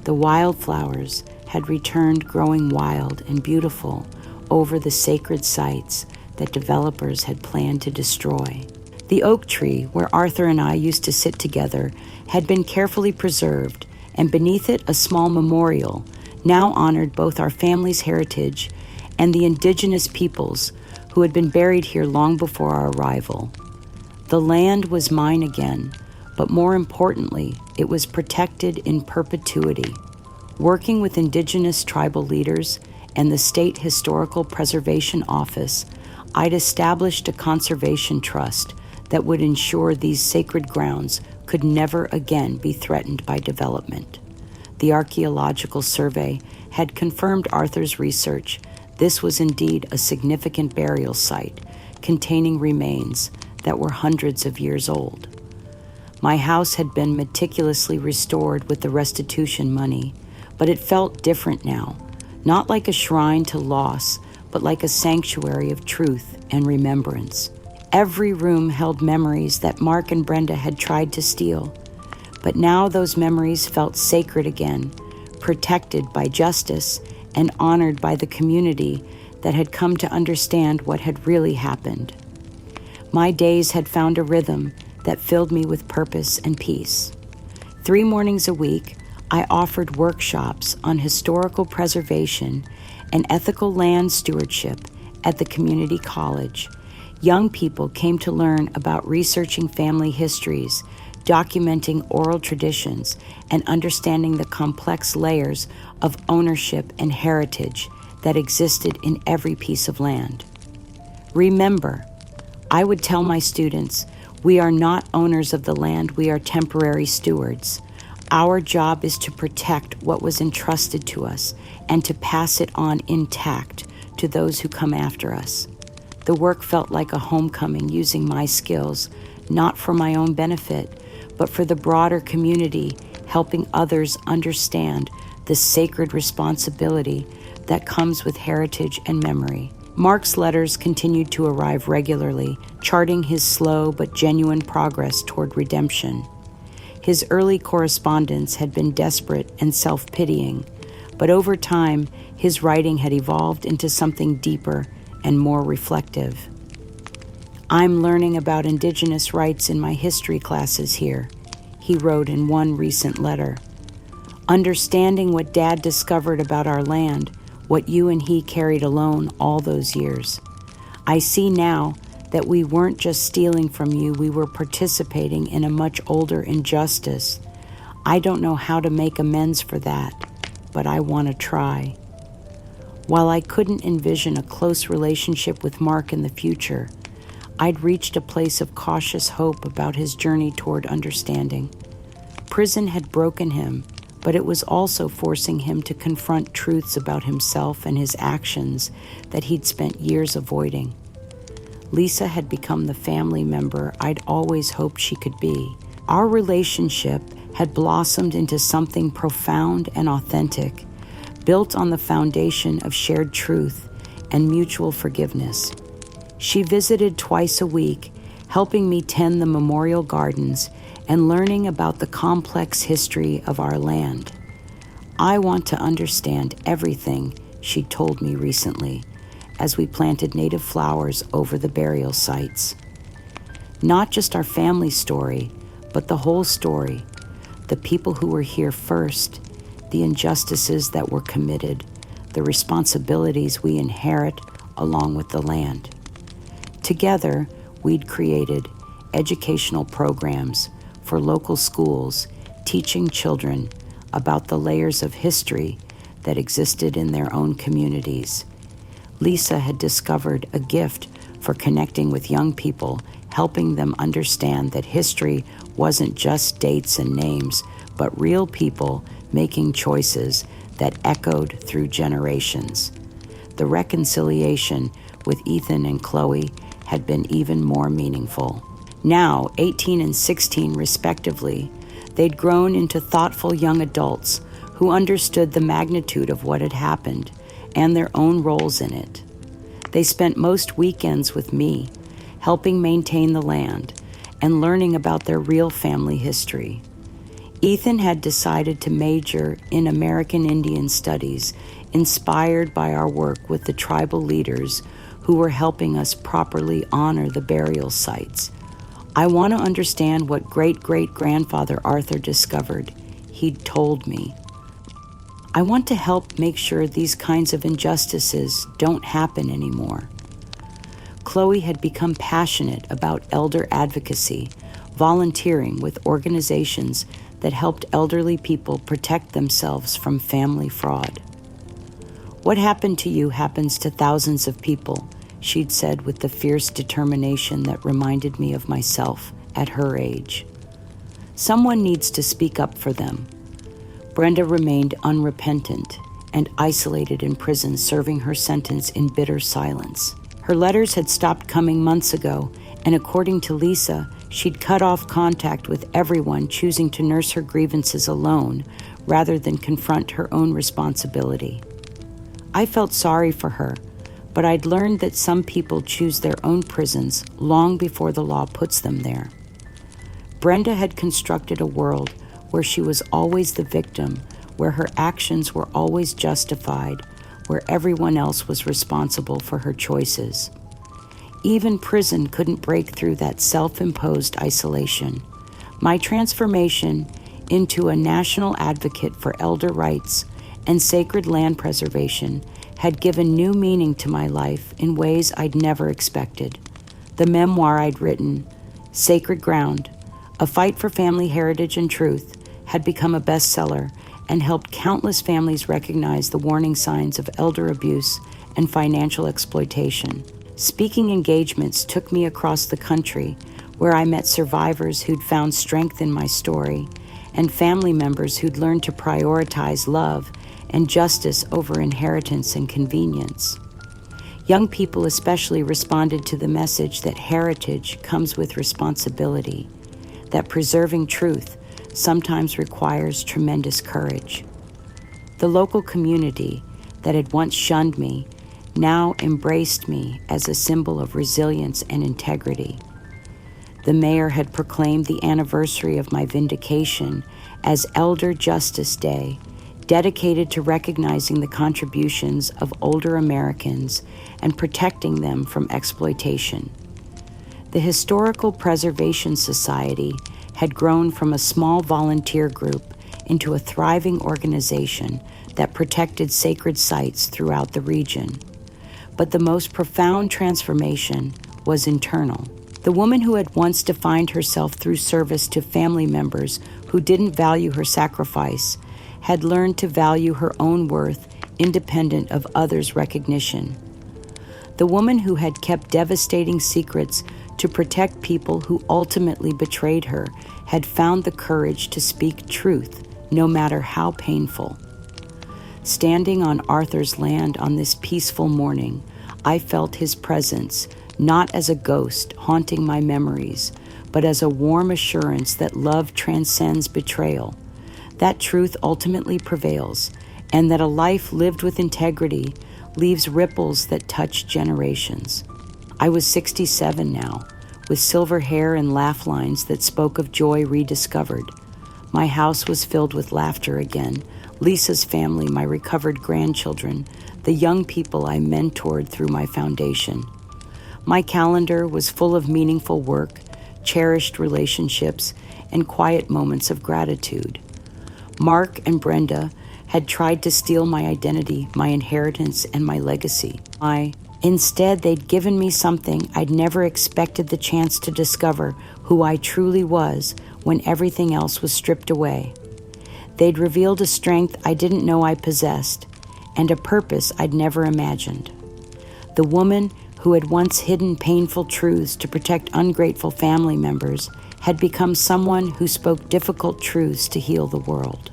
The wildflowers had returned, growing wild and beautiful over the sacred sites that developers had planned to destroy. The oak tree where Arthur and I used to sit together had been carefully preserved, and beneath it a small memorial now honored both our family's heritage and the Indigenous peoples who had been buried here long before our arrival. The land was mine again, but more importantly, it was protected in perpetuity. Working with Indigenous tribal leaders and the State Historical Preservation Office, I'd established a conservation trust that would ensure these sacred grounds could never again be threatened by development. The archaeological survey had confirmed Arthur's research. This was indeed a significant burial site containing remains that were hundreds of years old. My house had been meticulously restored with the restitution money, but it felt different now, not like a shrine to loss, but like a sanctuary of truth and remembrance. Every room held memories that Mark and Brenda had tried to steal, but now those memories felt sacred again, protected by justice and honored by the community that had come to understand what had really happened. My days had found a rhythm that filled me with purpose and peace. 3 mornings a week, I offered workshops on historical preservation and ethical land stewardship at the community college. Young people came to learn about researching family histories, documenting oral traditions, and understanding the complex layers of ownership and heritage that existed in every piece of land. Remember, I would tell my students, we are not owners of the land, we are temporary stewards. Our job is to protect what was entrusted to us and to pass it on intact to those who come after us. The work felt like a homecoming using my skills, not for my own benefit, but for the broader community, helping others understand the sacred responsibility that comes with heritage and memory. Mark's letters continued to arrive regularly, charting his slow but genuine progress toward redemption. His early correspondence had been desperate and self-pitying, but over time, his writing had evolved into something deeper and more reflective. "I'm learning about Indigenous rights in my history classes here," he wrote in one recent letter. "Understanding what Dad discovered about our land, what you and he carried alone all those years. I see now that we weren't just stealing from you, we were participating in a much older injustice. I don't know how to make amends for that, but I want to try." While I couldn't envision a close relationship with Mark in the future, I'd reached a place of cautious hope about his journey toward understanding. Prison had broken him, but it was also forcing him to confront truths about himself and his actions that he'd spent years avoiding. Lisa had become the family member I'd always hoped she could be. Our relationship had blossomed into something profound and authentic, built on the foundation of shared truth and mutual forgiveness. She visited twice a week, helping me tend the memorial gardens and learning about the complex history of our land. "I want to understand everything," she told me recently, as we planted native flowers over the burial sites. Not just our family story, but the whole story, the people who were here first, the injustices that were committed, the responsibilities we inherit along with the land. Together, we'd created educational programs for local schools, teaching children about the layers of history that existed in their own communities. Lisa had discovered a gift for connecting with young people, helping them understand that history wasn't just dates and names, but real people making choices that echoed through generations. The reconciliation with Ethan and Chloe had been even more meaningful. Now, 18 and 16 respectively, they'd grown into thoughtful young adults who understood the magnitude of what had happened and their own roles in it. They spent most weekends with me, helping maintain the land and learning about their real family history. Ethan had decided to major in American Indian Studies, inspired by our work with the tribal leaders who were helping us properly honor the burial sites. "I want to understand what great-great-grandfather Arthur discovered," he'd told me. "I want to help make sure these kinds of injustices don't happen anymore." Chloe had become passionate about elder advocacy, volunteering with organizations that helped elderly people protect themselves from family fraud. "What happened to you happens to thousands of people," she'd said with the fierce determination that reminded me of myself at her age. "Someone needs to speak up for them." Brenda remained unrepentant and isolated in prison, serving her sentence in bitter silence. Her letters had stopped coming months ago, and according to Lisa, she'd cut off contact with everyone, choosing to nurse her grievances alone rather than confront her own responsibility. I felt sorry for her, but I'd learned that some people choose their own prisons long before the law puts them there. Brenda had constructed a world where she was always the victim, where her actions were always justified, where everyone else was responsible for her choices. Even prison couldn't break through that self-imposed isolation. My transformation into a national advocate for elder rights and sacred land preservation had given new meaning to my life in ways I'd never expected. The memoir I'd written, Sacred Ground, A Fight for Family Heritage and Truth, had become a bestseller and helped countless families recognize the warning signs of elder abuse and financial exploitation. Speaking engagements took me across the country, where I met survivors who'd found strength in my story and family members who'd learned to prioritize love and justice over inheritance and convenience. Young people especially responded to the message that heritage comes with responsibility, that preserving truth sometimes requires tremendous courage. The local community that had once shunned me now embraced me as a symbol of resilience and integrity. The mayor had proclaimed the anniversary of my vindication as Elder Justice Day, dedicated to recognizing the contributions of older Americans and protecting them from exploitation. The Historical Preservation Society had grown from a small volunteer group into a thriving organization that protected sacred sites throughout the region. But the most profound transformation was internal. The woman who had once defined herself through service to family members who didn't value her sacrifice had learned to value her own worth independent of others' recognition. The woman who had kept devastating secrets to protect people who ultimately betrayed her had found the courage to speak truth, no matter how painful. Standing on Arthur's land on this peaceful morning, I felt his presence, not as a ghost haunting my memories, but as a warm assurance that love transcends betrayal, that truth ultimately prevails, and that a life lived with integrity leaves ripples that touch generations. I was 67 now, with silver hair and laugh lines that spoke of joy rediscovered. My house was filled with laughter again, Lisa's family, my recovered grandchildren, the young people I mentored through my foundation. My calendar was full of meaningful work, cherished relationships, and quiet moments of gratitude. Mark and Brenda had tried to steal my identity, my inheritance, and my legacy. Instead, they'd given me something I'd never expected the chance to discover who I truly was when everything else was stripped away. They'd revealed a strength I didn't know I possessed, and a purpose I'd never imagined. The woman who had once hidden painful truths to protect ungrateful family members had become someone who spoke difficult truths to heal the world.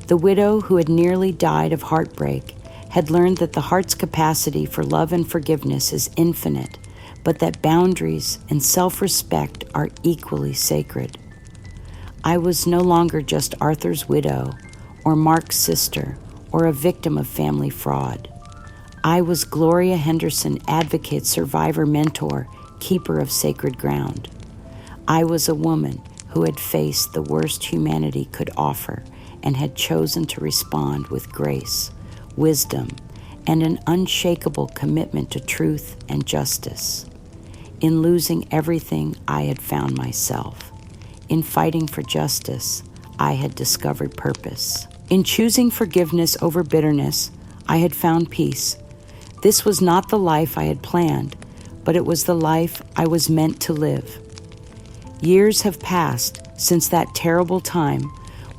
The widow who had nearly died of heartbreak had learned that the heart's capacity for love and forgiveness is infinite, but that boundaries and self-respect are equally sacred. I was no longer just Arthur's widow, or Mark's sister, or a victim of family fraud. I was Gloria Henderson, advocate, survivor, mentor, keeper of sacred ground. I was a woman who had faced the worst humanity could offer and had chosen to respond with grace, wisdom, and an unshakable commitment to truth and justice. In losing everything, I had found myself. In fighting for justice, I had discovered purpose. In choosing forgiveness over bitterness, I had found peace. This was not the life I had planned, but it was the life I was meant to live. Years have passed since that terrible time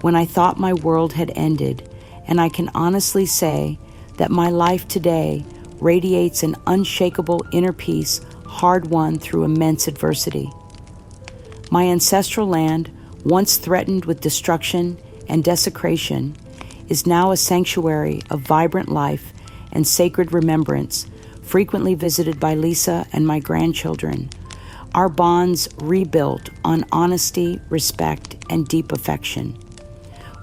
when I thought my world had ended, and I can honestly say that my life today radiates an unshakable inner peace hard-won through immense adversity. My ancestral land, once threatened with destruction and desecration, is now a sanctuary of vibrant life and sacred remembrance, frequently visited by Lisa and my grandchildren, our bonds rebuilt on honesty, respect, and deep affection.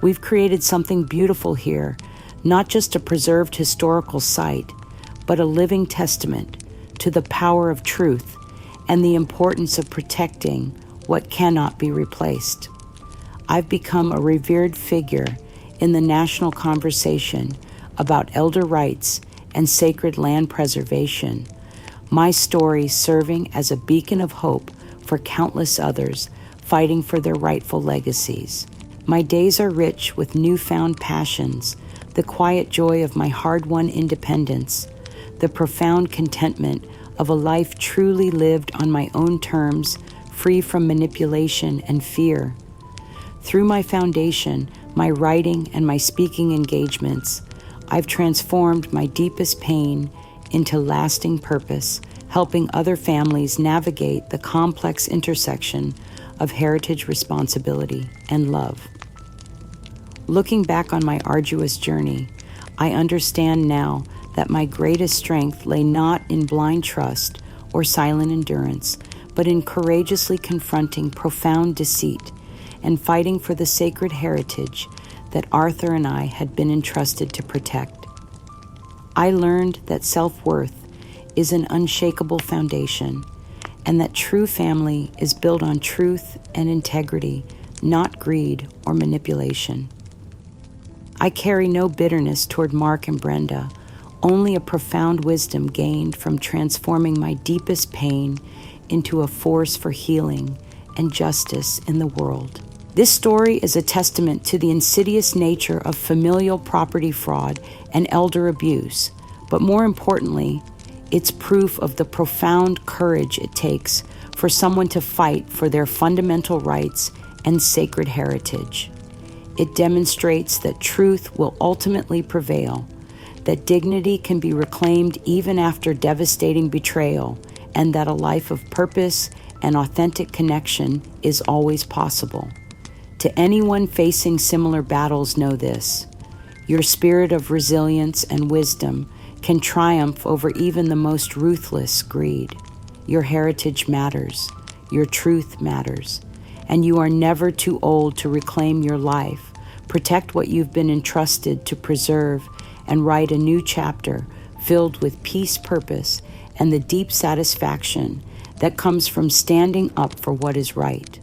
We've created something beautiful here, not just a preserved historical site, but a living testament to the power of truth and the importance of protecting what cannot be replaced. I've become a revered figure in the national conversation about elder rights and sacred land preservation, my story serving as a beacon of hope for countless others fighting for their rightful legacies. My days are rich with newfound passions, the quiet joy of my hard-won independence, the profound contentment of a life truly lived on my own terms, free from manipulation and fear. Through my foundation, my writing, and my speaking engagements, I've transformed my deepest pain into lasting purpose, helping other families navigate the complex intersection of heritage, responsibility, and love. Looking back on my arduous journey, I understand now that my greatest strength lay not in blind trust or silent endurance, but in courageously confronting profound deceit and fighting for the sacred heritage that Arthur and I had been entrusted to protect. I learned that self-worth is an unshakable foundation, and that true family is built on truth and integrity, not greed or manipulation. I carry no bitterness toward Mark and Brenda, only a profound wisdom gained from transforming my deepest pain into a force for healing and justice in the world. This story is a testament to the insidious nature of familial property fraud and elder abuse, but more importantly, it's proof of the profound courage it takes for someone to fight for their fundamental rights and sacred heritage. It demonstrates that truth will ultimately prevail, that dignity can be reclaimed even after devastating betrayal, and that a life of purpose and authentic connection is always possible. To anyone facing similar battles, know this: your spirit of resilience and wisdom can triumph over even the most ruthless greed. Your heritage matters, your truth matters, and you are never too old to reclaim your life. Protect what you've been entrusted to preserve and write a new chapter filled with peace, purpose, and the deep satisfaction that comes from standing up for what is right.